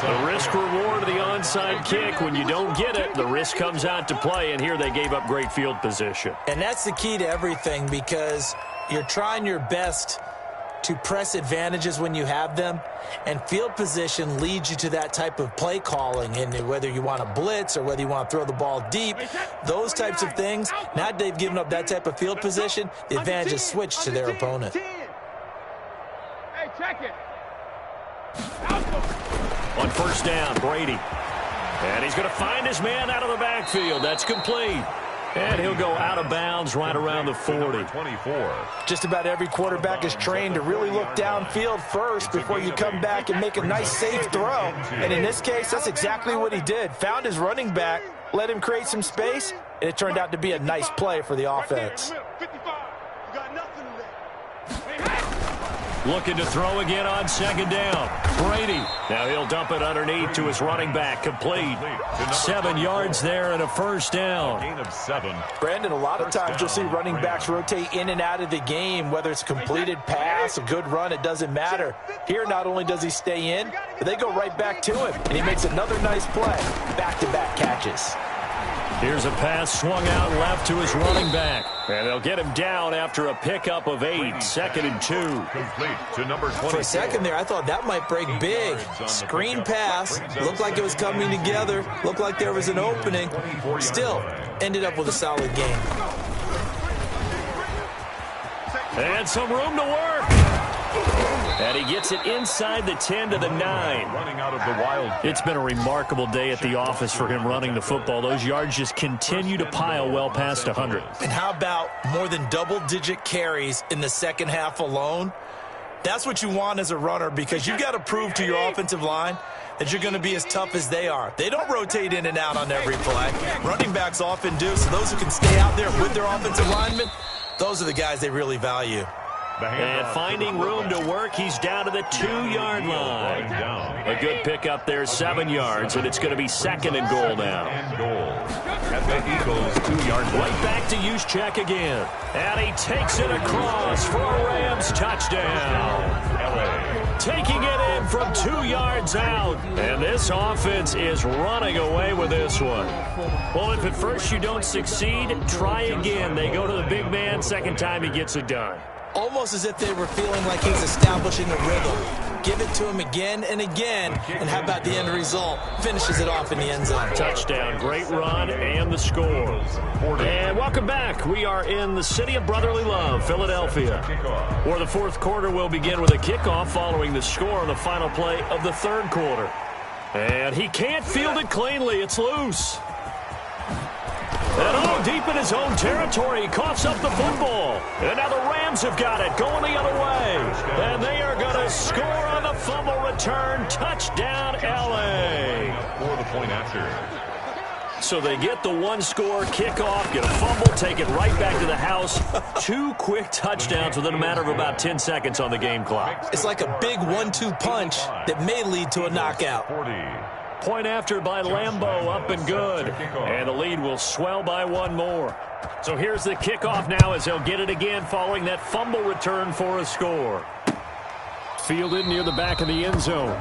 The risk-reward of the onside kick. When you don't get it, the risk comes out to play, and here they gave up great field position. And that's the key to everything, because you're trying your best to press advantages when you have them, and field position leads you to that type of play calling. And whether you want to blitz or whether you want to throw the ball deep, those types of things, now that they've given up that type of field position, the advantage is switched to their opponent. Hey, check it. On first down, Brady. And he's going to find his man out of the backfield. That's complete. And he'll go out of bounds right around the 40. 24. Just about every quarterback is trained to really look downfield first before you come back and make a nice, safe throw. And in this case, that's exactly what he did. Found his running back, let him create some space, and it turned out to be a nice play for the offense. 55. You got nothing to Looking to throw again on second down. Brady. Now he'll dump it underneath to his running back. Complete. 7 yards there and a first down. Gain of 7. Brandon, a lot of times you'll see running backs rotate in and out of the game, whether it's a completed pass, a good run, it doesn't matter. Here, not only does he stay in, but they go right back to him, and he makes another nice play. Back-to-back catches. Here's a pass swung out left to his running back. And they'll get him down after a pickup of 8. 2nd and 2. Complete to number 24. For a second there, I thought that might break big. Screen pass. Looked like it was coming together. Looked like there was an opening. Still, ended up with a solid game. And some room to work. And he gets it inside the 10 to the 9. Running out of the wild. It's been a remarkable day at the office for him running the football. Those yards just continue to pile well past 100. And how about more than double-digit carries in the second half alone? That's what you want as a runner, because you've got to prove to your offensive line that you're going to be as tough as they are. They don't rotate in and out on every play. Running backs often do, so those who can stay out there with their offensive linemen, those are the guys they really value. And finding room to work, he's down to the 2-yard line. A good pickup there, 7 yards, and it's going to be 2nd and goal now. And goal. At the Eagles' 2-yard line. Right back to Juszczyk again. And he takes it across for a Rams touchdown. Taking it in from 2 yards out. And this offense is running away with this one. Well, if at first you don't succeed, try again. They go to the big man. Second time he gets it done. Almost as if they were feeling like he's establishing a rhythm. Give it to him again and again, and how about the end result? Finishes it off in the end zone. Touchdown, great run, and the score. And welcome back. We are in the city of brotherly love, Philadelphia, where the fourth quarter will begin with a kickoff following the score on the final play of the third quarter. And he can't field it cleanly. It's loose. And deep in his own territory, he coughs up the football. And now the Rams have got it, going the other way. And they are going to score on the fumble return. Touchdown, L.A. For the point after. So they get the one-score kickoff, get a fumble, take it right back to the house. 2 quick touchdowns within a matter of about 10 seconds on the game clock. It's like a big 1-2 punch that may lead to a knockout. 40. Point after by Lambeau, up and good. And the lead will swell by 1 more. So here's the kickoff now as they'll get it again following that fumble return for a score. Fielded near the back of the end zone.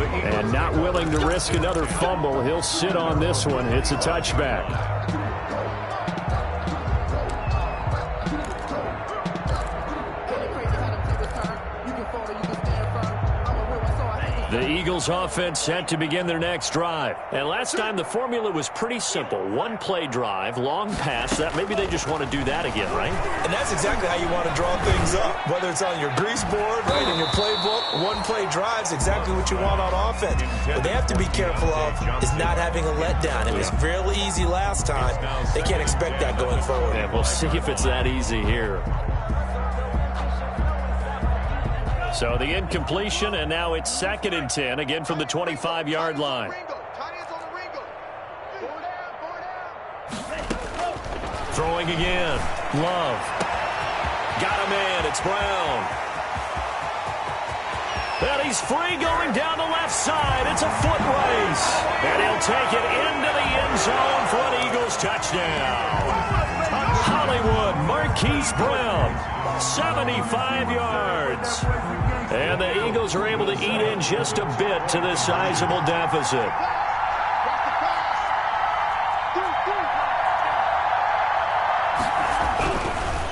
And not willing to risk another fumble. He'll sit on this one. It's a touchback. The Eagles offense set to begin their next drive. And last time the formula was pretty simple. 1-play drive, long pass. That maybe they just want to do that again, right? And that's exactly how you want to draw things up. Whether it's on your grease board, right, in your playbook, 1-play drives, exactly what you want on offense. What they have to be careful of is not having a letdown. It was real easy last time. They can't expect that going forward. And we'll see if it's that easy here. So the incompletion, and now it's 2nd and 10, again from the 25-yard line. Throwing again. Love. Got him in. It's Brown. And he's free going down the left side. It's a foot race. And he'll take it into the end zone for an Eagles touchdown. Hollywood Marquise Brown. 75 yards. And the Eagles are able to eat in just a bit to this sizable deficit.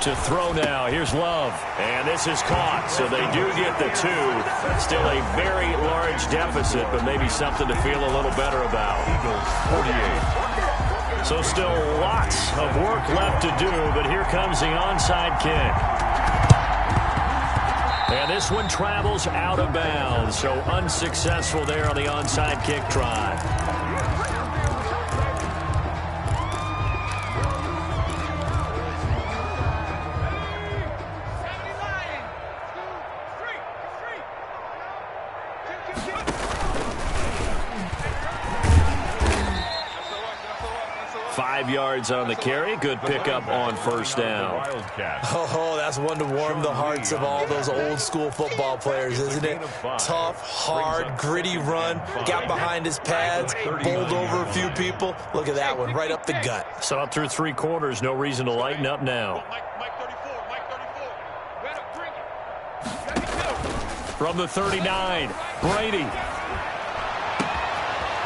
To throw now. Here's Love. And this is caught, so they do get the 2. Still a very large deficit, but maybe something to feel a little better about. Eagles 48. So still lots of work left to do, but here comes the onside kick. And this one travels out of bounds, so unsuccessful there on the onside kick try. Yards on the carry. Good pickup on first down. Oh, that's one to warm the hearts of all those old school football players, isn't it? Tough, hard, gritty run. Got behind his pads, bowled over a few people. Look at that one, right up the gut. So up through 3 quarters, no reason to lighten up now. From the 39, Brady.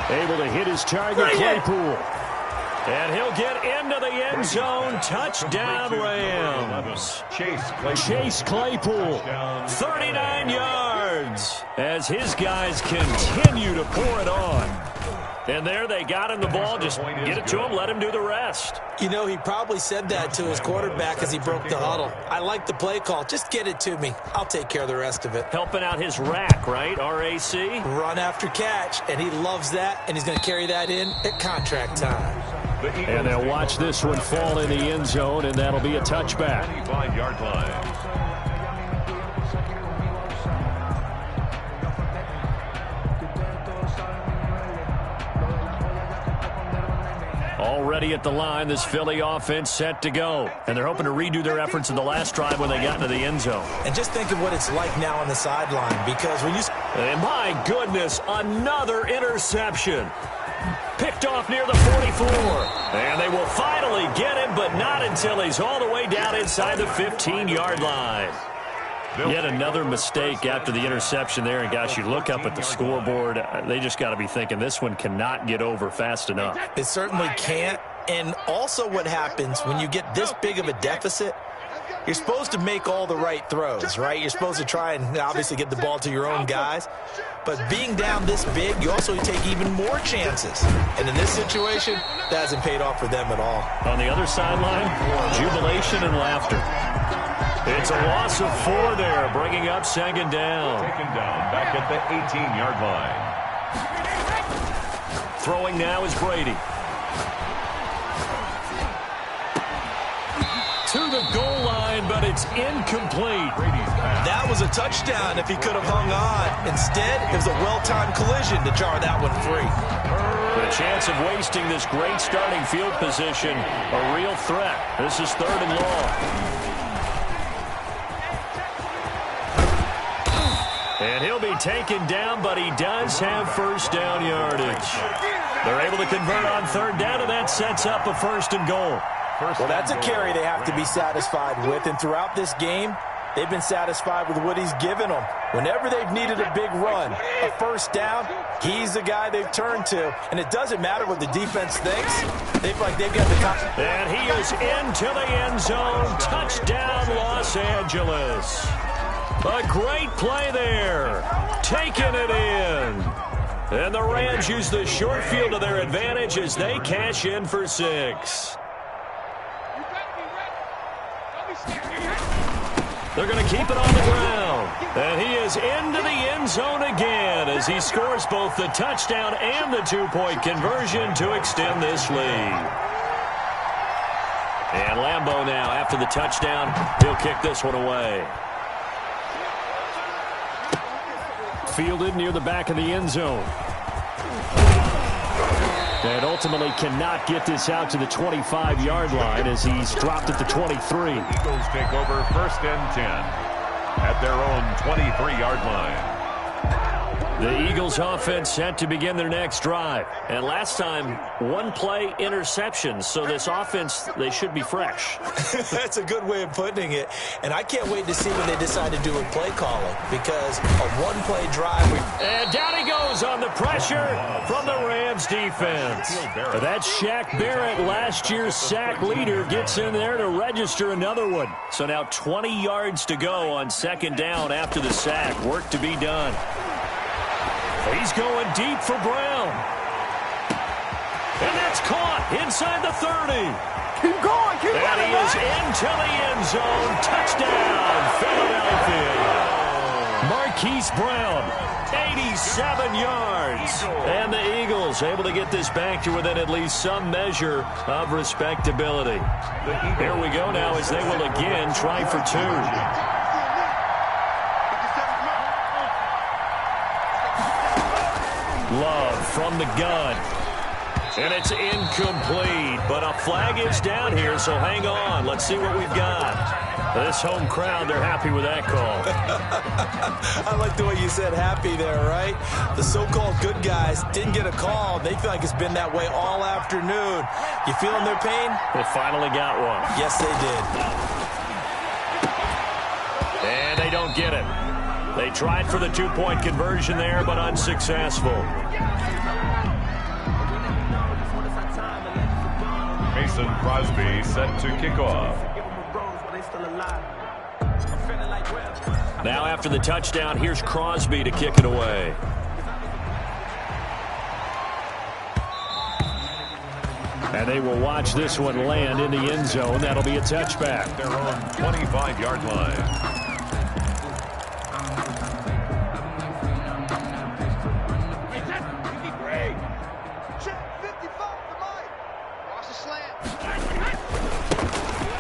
Able to hit his target, Claypool. And he'll get into the end zone. Touchdown, Rams. Chase Claypool, 39 yards, as his guys continue to pour it on. And there they got him the ball. Just get it to him, let him do the rest. You know, he probably said that to his quarterback as he broke the huddle. I like the play call. Just get it to me. I'll take care of the rest of it. Helping out his rack, right? R-A-C? Run after catch, and he loves that, and he's going to carry that in at contract time. And they'll watch this one fall in the end zone, and that'll be a touchback. 25-yard line. Already at the line, this Philly offense set to go. And they're hoping to redo their efforts in the last drive when they got into the end zone. And just think of what it's like now on the sideline, because when you... And my goodness, another interception. Picked off near the 44. And they will finally get him, but not until he's all the way down inside the 15-yard line. Yet another mistake after the interception there. And, gosh, you look up at the scoreboard, they just got to be thinking this one cannot get over fast enough. It certainly can't. And also what happens when you get this big of a deficit, you're supposed to make all the right throws, right? You're supposed to try and obviously get the ball to your own guys. But being down this big, you also take even more chances. And in this situation, that hasn't paid off for them at all. On the other sideline, jubilation and laughter. It's a loss of 4 there, bringing up second down. Taken down back at the 18-yard line. Throwing now is Brady. To the goal line, but it's incomplete. That was a touchdown if he could have hung on. Instead, it was a well-timed collision to jar that one free. The chance of wasting this great starting field position, a real threat. This is 3rd and long. And he'll be taken down, but he does have first down yardage. They're able to convert on 3rd down, and that sets up a 1st and goal. Well, that's a carry they have to be satisfied with, and throughout this game, they've been satisfied with what he's given them. Whenever they've needed a big run, a 1st down, he's the guy they've turned to. And it doesn't matter what the defense thinks. They feel like they've got the... And he is into the end zone. Touchdown, Los Angeles. A great play there. Taking it in. And the Rams use the short field to their advantage as they cash in for 6. They're going to keep it on the ground. And he is into the end zone again as he scores both the touchdown and the 2-point conversion to extend this lead. And Lambeau now, after the touchdown, he'll kick this one away. Fielded near the back of the end zone. And ultimately cannot get this out to the 25-yard line as he's dropped at the 23. Eagles take over 1st and 10 at their own 23-yard line. The Eagles offense set to begin their next drive. And last time, one-play interception. So this offense, they should be fresh. That's a good way of putting it. And I can't wait to see when they decide to do with play calling. Because a one-play drive. And down he goes on the pressure from the Rams defense. That's Shaq Barrett, last year's sack leader, gets in there to register another one. So now 20 yards to go on second down after the sack. Work to be done. He's going deep for Brown. And that's caught inside the 30. Keep going, keep and running, he is into the end zone. Touchdown, Philadelphia. Marquise Brown, 87 yards. And the Eagles able to get this back to within at least some measure of respectability. Here we go now as they will again try for two. Love from the gun. And it's incomplete, but a flag is down here, so hang on. Let's see what we've got. This home crowd, they're happy with that call. I like the way you said happy there, right? The so-called good guys didn't get a call. They feel like it's been that way all afternoon. You feeling their pain? They finally got one. Yes, they did. And they don't get it. They tried for the two-point conversion there, but unsuccessful. Mason Crosby set to kick off. Now after the touchdown, here's Crosby to kick it away. And they will watch this one land in the end zone. That'll be a touchback. Their own 25-yard line.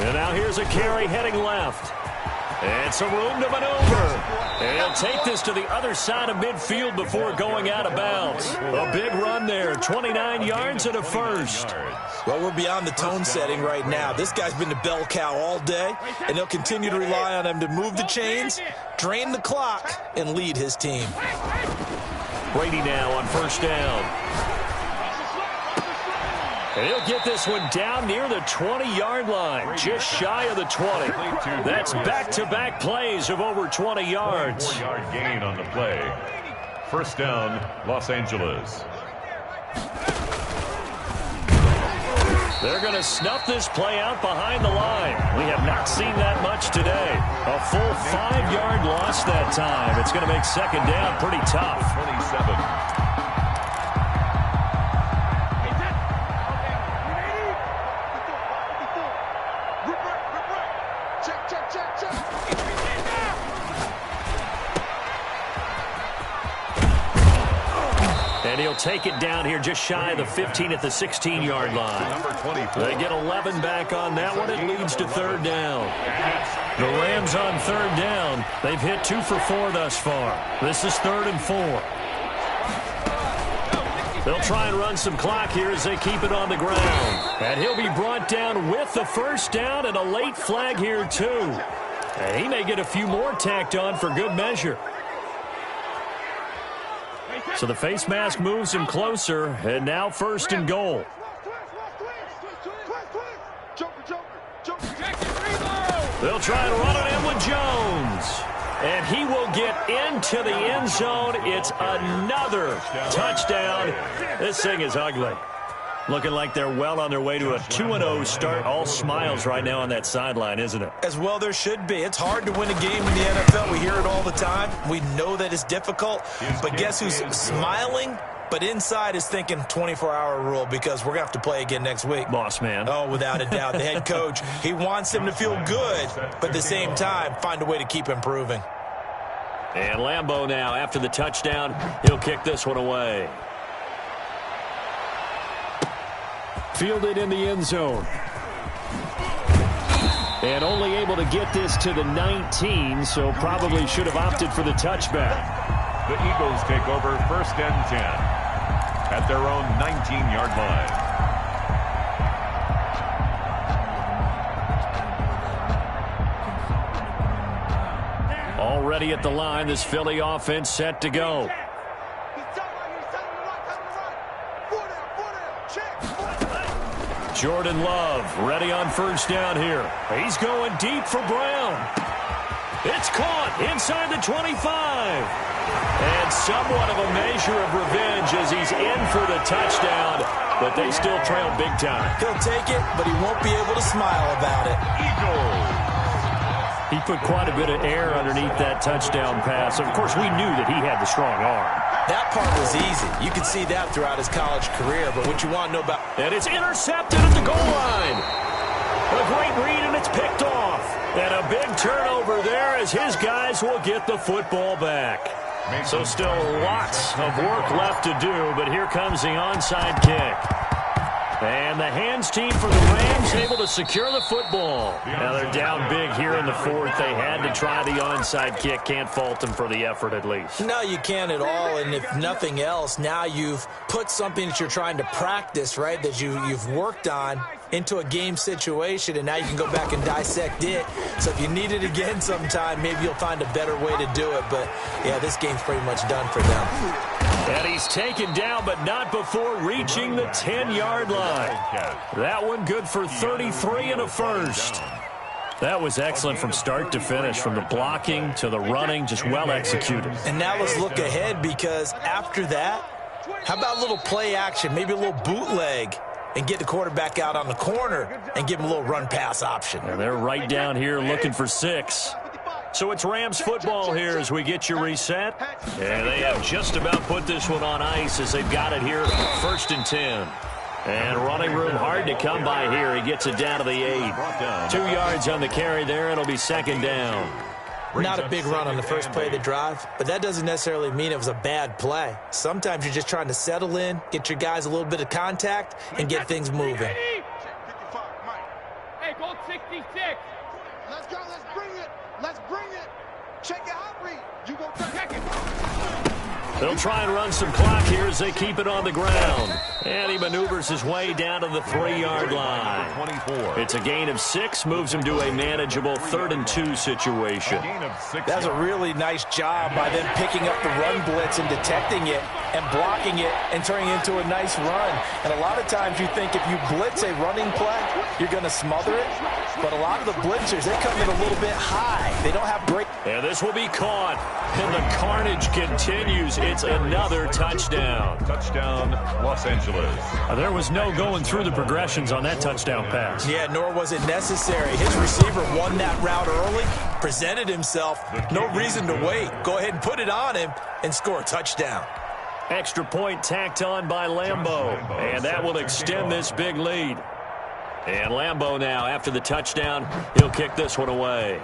And now here's a carry heading left. And some room to maneuver. And he'll take this to the other side of midfield before going out of bounds. A big run there, 29 yards and a first. Well, we're beyond the tone setting right now. This guy's been the bell cow all day, and they'll continue to rely on him to move the chains, drain the clock, and lead his team. Brady now on first down. And he'll get this one down near the 20-yard line, just shy of the 20. That's back-to-back plays of over 20 yards. 4-yard gain on the play. First down, Los Angeles. They're going to snuff this play out behind the line. We have not seen that much today. A full 5-yard loss that time. It's going to make second down pretty tough. 27. And he'll take it down here just shy of the 15 at the 16-yard line. Number 24. They get 11 back on that one. It leads to third down. The Rams on third down. They've hit 2 for 4 thus far. This is 3rd and 4. They'll try and run some clock here as they keep it on the ground. And he'll be brought down with the first down and a late flag here, too. And he may get a few more tacked on for good measure. So the face mask moves him closer, and now 1st and goal. They'll try and run it in with Jones. And he will get into the end zone. It's another touchdown. This thing is ugly. Looking like they're well on their way to a 2-0 start. All smiles right now on that sideline, isn't it? As well there should be. It's hard to win a game in the NFL. We hear it all the time. We know that it's difficult. But guess who's smiling? But inside is thinking 24-hour rule because we're going to have to play again next week. Boss man. Oh, without a doubt. The head coach, he wants him to feel good, but at the same time, find a way to keep improving. And Lambeau now, after the touchdown, he'll kick this one away. Fielded in the end zone. And only able to get this to the 19, so probably should have opted for the touchback. The Eagles take over 1st and 10 at their own 19-yard line. Already at the line, this Philly offense set to go. Jordan Love ready on first down here. He's going deep for Brown. It's caught inside the 25. And somewhat of a measure of revenge as he's in for the touchdown, but they still trail big time. He'll take it, but he won't be able to smile about it. He put quite a bit of air underneath that touchdown pass. Of course, we knew that he had the strong arm. That part was easy. You could see that throughout his college career, but what you want to know about... And it's intercepted at the goal line. A great read, and it's picked off. And a big turnover there as his guys will get the football back. So still lots of work left to do, but here comes the onside kick. And the hands team for the Rams able to secure the football. Now they're down big here in the fourth. They had to try the onside kick. Can't fault them for the effort at least. No, you can't at all. And if nothing else, now you've put something that you're trying to practice, right, that you've worked on into a game situation, and now you can go back and dissect it. So if you need it again sometime, maybe you'll find a better way to do it. But, yeah, this game's pretty much done for them. And he's taken down, but not before reaching the 10-yard line. That one good for 33 and a first. That was excellent from start to finish, from the blocking to the running, just well executed. And now let's look ahead, because after that, how about a little play action, maybe a little bootleg, and get the quarterback out on the corner and give him a little run-pass option. And they're right down here looking for 6. So it's Rams football here as we get you reset. And they have just about put this one on ice as they've got it here, 1st and 10. And running room hard to come by here. He gets it down to the 8. 2 yards on the carry there. It'll be 2nd down. Not a big run on the first play of the drive, but that doesn't necessarily mean it was a bad play. Sometimes you're just trying to settle in, get your guys a little bit of contact, and get things moving. Hey, go 66. Let's go. Let's bring it. Let's bring it. Check it out, Reed. You go check it. They'll try and run some clock here as they keep it on the ground. And he maneuvers his way down to the 3-yard line. It's a gain of 6, moves him to a manageable 3rd and 2 situation. That's a really nice job by them picking up the run blitz and detecting it and blocking it and turning it into a nice run. And a lot of times you think if you blitz a running play, you're going to smother it. But a lot of the blitzers, they come in a little bit high. They don't have great... And this will be caught. And the carnage continues. It's another touchdown. Touchdown, Los Angeles. There was no going through the progressions on that touchdown pass. Yeah, nor was it necessary. His receiver won that route early, presented himself. No reason to wait. Go ahead and put it on him and score a touchdown. Extra point tacked on by Lambeau. And that will extend this big lead. And Lambeau now, after the touchdown, he'll kick this one away.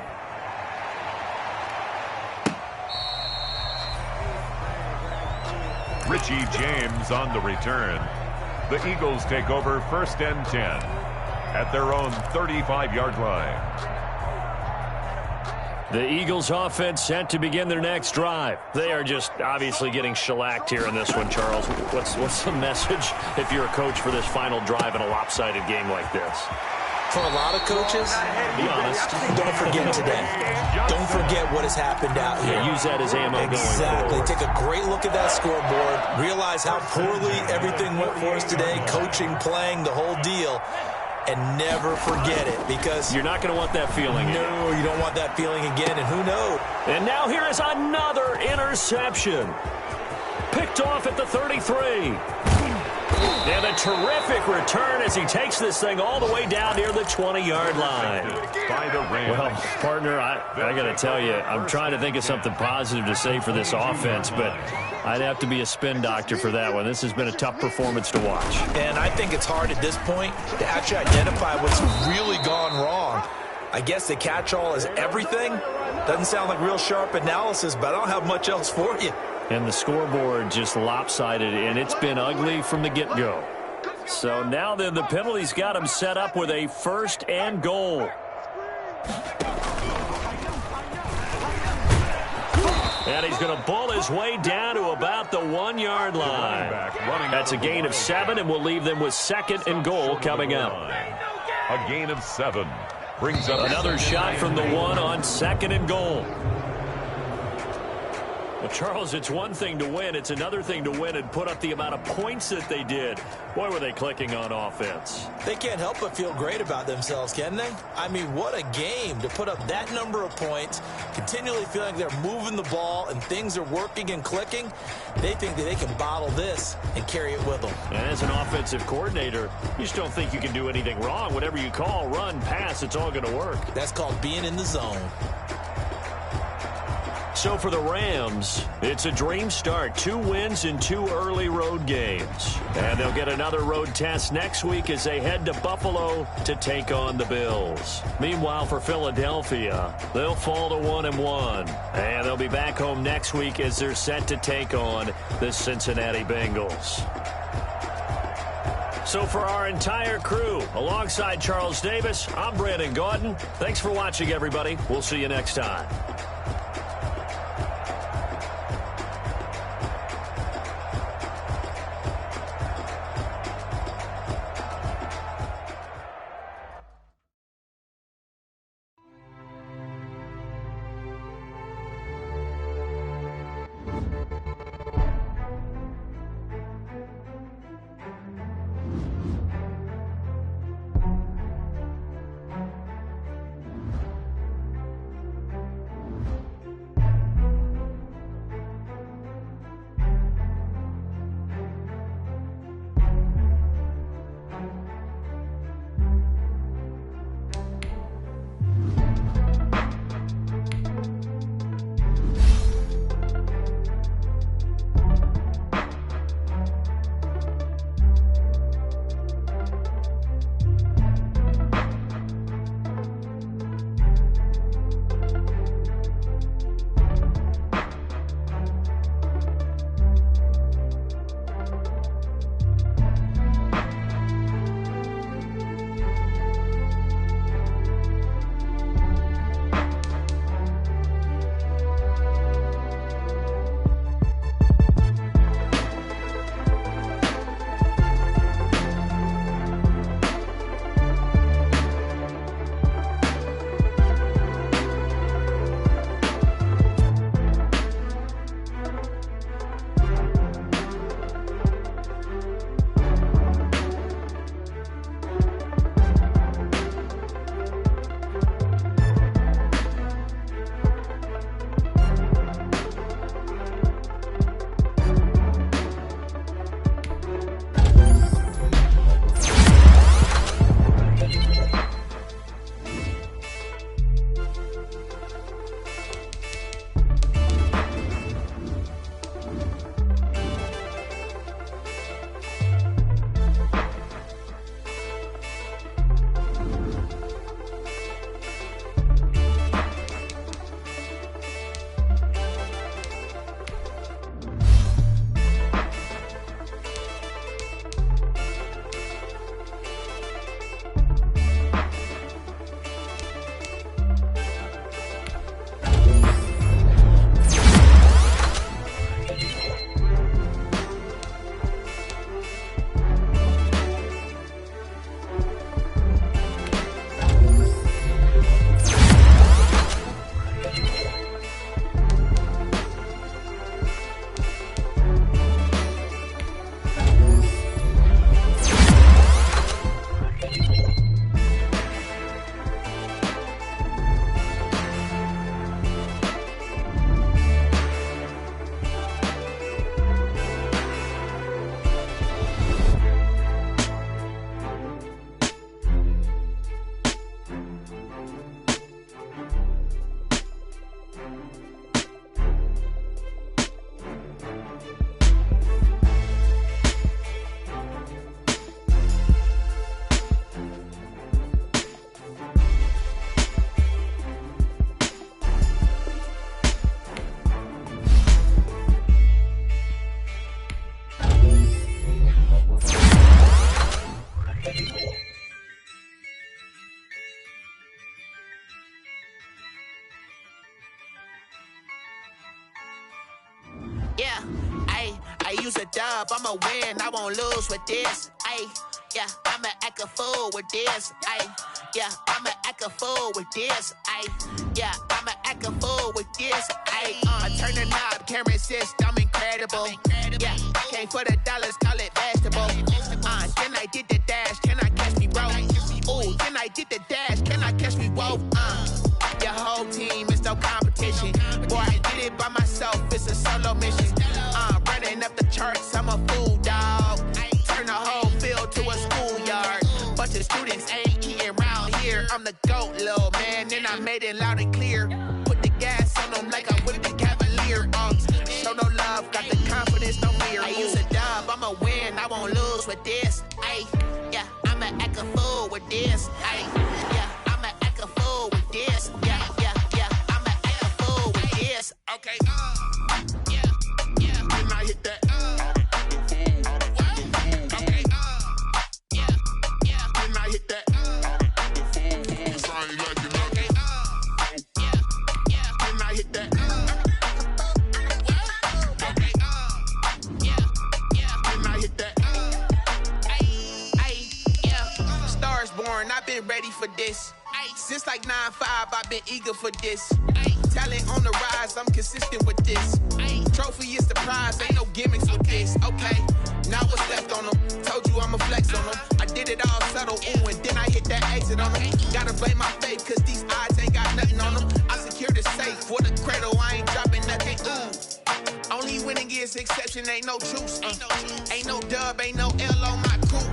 Richie James on the return. The Eagles take over 1st and 10 at their own 35-yard line. The Eagles offense set to begin their next drive. They are just obviously getting shellacked here in this one, Charles. What's the message if you're a coach for this final drive in a lopsided game like this? For a lot of coaches, be honest, don't forget today. Don't forget what has happened out here. Yeah, use that as ammo going forward. Exactly. Take a great look at that scoreboard. Realize how poorly everything went for us today. Coaching, playing, the whole deal. And never forget it, because you're not going to want that feeling again. No, you don't want that feeling again, and who knows? And now here is another interception. Picked off at the 33. And a terrific return as he takes this thing all the way down near the 20-yard line. Well, partner, I got to tell you, I'm trying to think of something positive to say for this offense, but I'd have to be a spin doctor for that one. This has been a tough performance to watch. And I think it's hard at this point to actually identify what's really gone wrong. I guess the catch-all is everything. Doesn't sound like real sharp analysis, but I don't have much else for you. And the scoreboard just lopsided, and it's been ugly from the get-go. So now then, the penalty's got him set up with a 1st and goal. And he's going to bull his way down to about the 1-yard line. That's a gain of 7, and we'll leave them with 2nd and goal coming up. A gain of 7 brings up another shot from the 1 on 2nd and goal. Well, Charles, it's one thing to win. It's another thing to win and put up the amount of points that they did. Boy, were they clicking on offense. They can't help but feel great about themselves, can they? I mean, what a game to put up that number of points, continually feeling like they're moving the ball and things are working and clicking. They think that they can bottle this and carry it with them. And as an offensive coordinator, you just don't think you can do anything wrong. Whatever you call, run, pass, it's all going to work. That's called being in the zone. So for the Rams, it's a dream start. 2 wins in 2 early road games. And they'll get another road test next week as they head to Buffalo to take on the Bills. Meanwhile, for Philadelphia, they'll fall to 1-1. And they'll be back home next week as they're set to take on the Cincinnati Bengals. So for our entire crew, alongside Charles Davis, I'm Brandon Gaudin. Thanks for watching, everybody. We'll see you next time. Yeah, I use a dub, I'ma win, I won't lose with this. Yeah, I'ma act a fool with this. Yeah, I'ma act a fool with this. Yeah, I'ma act a fool with this. I turn the knob, camera assist, I'm incredible. Yeah, came for the dollars, call it vegetable. Then I did the dash, can I catch me, bro? Ooh, then I did the dash, can I catch me, whoa? Your whole team is no competition. Boy, I did it by myself, it's a solo mission. Running up the charts, I'm a fool, dog. Turn the whole field to a schoolyard. Bunch of students ain't eating round here. I'm the GOAT, little man, and I made it loud and clear. Put the gas on them like I'm with the Cavalier. Show no love, got the confidence, no fear. I use a dub, I'ma win, I won't lose with this. Ay, yeah, I'ma act a fool with this. Ay, yeah, I'ma act a fool with this. Yeah, yeah, yeah, I'ma act a fool with this. Okay, yeah, yeah, then I hit that. Okay, yeah, yeah, then I hit that. I ain't like it, okay, yeah, yeah, then I hit that. Okay, yeah, yeah, then I hit that. Yeah, stars born, I've been ready for this. Since like 9-5, I've been eager for this. Talent on the rise, I'm consistent with this. Trophy is the prize, ain't no gimmicks with this. Okay, now what's left on them? Told you I'ma flex on them. I did it all subtle, ooh, and then I hit that exit on them. Gotta blame my faith, cause these odds ain't got nothing on them. I secured the safe for the cradle, I ain't dropping nothing. Only winning is exception, ain't no truce. Ain't no dub, ain't no L on my crew.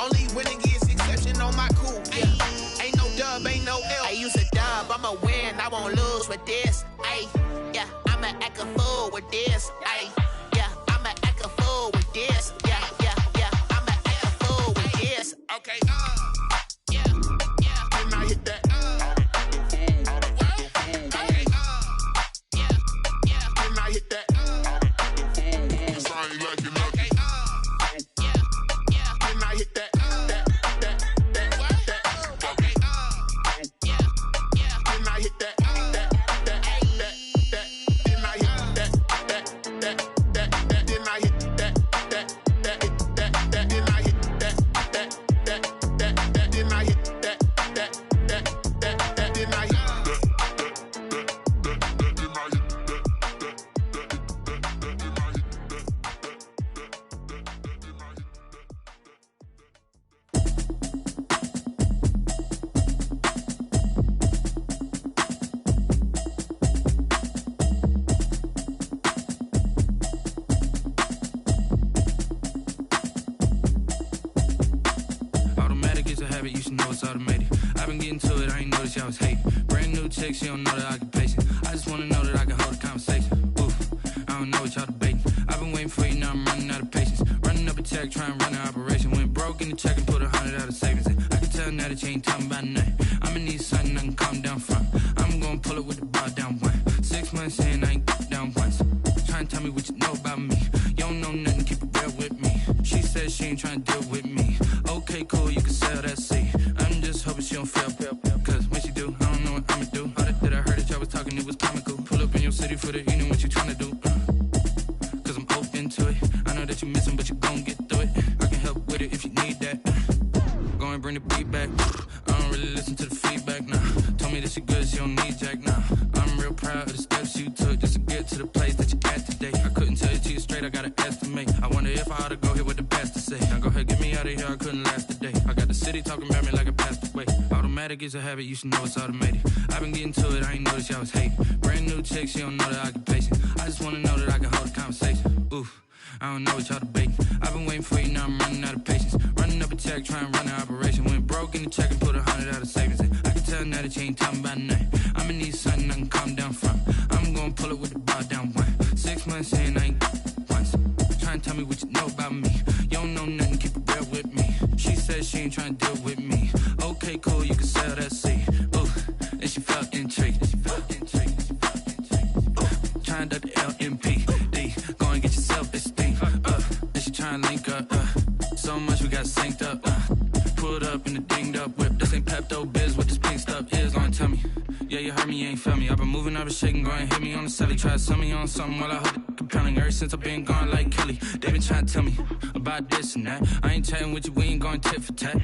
Only winning is exception on my crew. Yeah. Ain't no dub, ain't no L. I use a dub, I'ma win, I won't lose with this. Ay, yeah, I'ma act a fool with this. Ay, yeah, I'ma act a fool with this. Yeah, yeah, yeah, I'ma act a fool with this. Okay, yeah, yeah, then I hit that. Okay, yeah, yeah, then I hit that. I ain't like it, okay, yeah, yeah, then I hit that. She don't know that I can pace it. I just wanna know that I can hold a conversation. Oof, I don't know what y'all debating. I've been waiting for you, now I'm running out of patience. Running up a check, trying to run an operation. Went broke in the check and put 100 out of savings in. I can tell now that you ain't talking about nothing. I'ma need something I can calm down from. I'm gonna pull it with the bar down one. 6 months in, I ain't down once. Trying to tell me what you know about me. You don't know nothing, keep it real with me. She said she ain't trying to deal with me. Okay, cool, you can sell that seat. I'm just hoping she don't fail. Cause when she do, I don't know what I'ma do. Talking, it was comical. Pull up in your city for the evening, what you tryna do? Cause I'm open to it. I know that you missing, but you gon' get through it. I can help with it if you need that. Go and bring the beat back. I don't really listen to the feedback, nah. Told me that she good, she don't need jack, nah. I'm real proud of the steps you took just to get to the place that you at today. I couldn't tell you to you straight, I gotta estimate. I wonder if I ought to go here with the best to say. Now go ahead, get me out of here, I couldn't last a day. I got the city talking about me like I passed away. Automatic is a habit, you should know it's automated. I've been getting to it, I ain't noticed y'all was hating. Brand new chick, she don't know that I can pace it. I just wanna know that I can hold a conversation. Oof, I don't know what y'all debating. I've been waiting for you, now I'm running out of patience. Running up a check, trying to run an operation. Went broke in the check and put 100 out of savings in. I can tell now that you ain't talking about nothing. I'ma need something I can calm down from. I'm gonna pull it with the bar down one. 6 months in, I ain't once. Trying to tell me what you know about me. You don't know nothing, keep it real with me. She said she ain't trying to deal with me. Okay, cool, you can sell that seat. Ooh, and she felt intrigued. Trying to duck the LMPD. Go and get your self-esteem up. And she trying to link up. So much we got synced up. Pulled up in the dinged up whip. This ain't Pepto-Biz, what this pink stuff is. Gonna tell me. Yeah, you heard me, you ain't felt me. I've been moving, I've been shaking, go and hit me on the celly. Try to sell me on something while I hold it compelling. Ever since I've been gone like Kelly. They been trying to tell me about this and that. I ain't chatting with you, we ain't going tit for tat.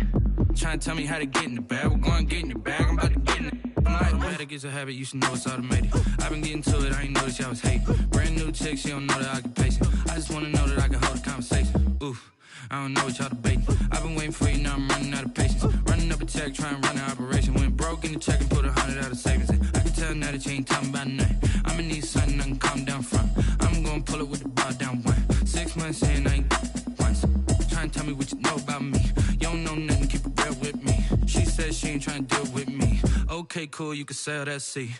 Trying to tell me how to get in the bag. We're going to get in the bag, I'm about to get in it. I'm like, Automatic is a habit, you should know it's automated. I've been getting to it, I ain't noticed y'all was hating. Brand new chick, she don't know that I can pace it. I just wanna know that I can hold a conversation. Oof, I don't know what y'all debating. I've been waiting for you, now I'm running out of patience. Running up a check, trying to run an operation. Went broke in the check and put 100 out of savings. I can tell now that you ain't talking about nothing. I'ma need something I can calm down from. I'm gonna pull it with the bar down one. 6 months in, I ain't once. Trying to tell me what you know about me. You don't know nothing, keep it real with me. She said she ain't trying to deal with me. Okay, cool, you can sell that seat.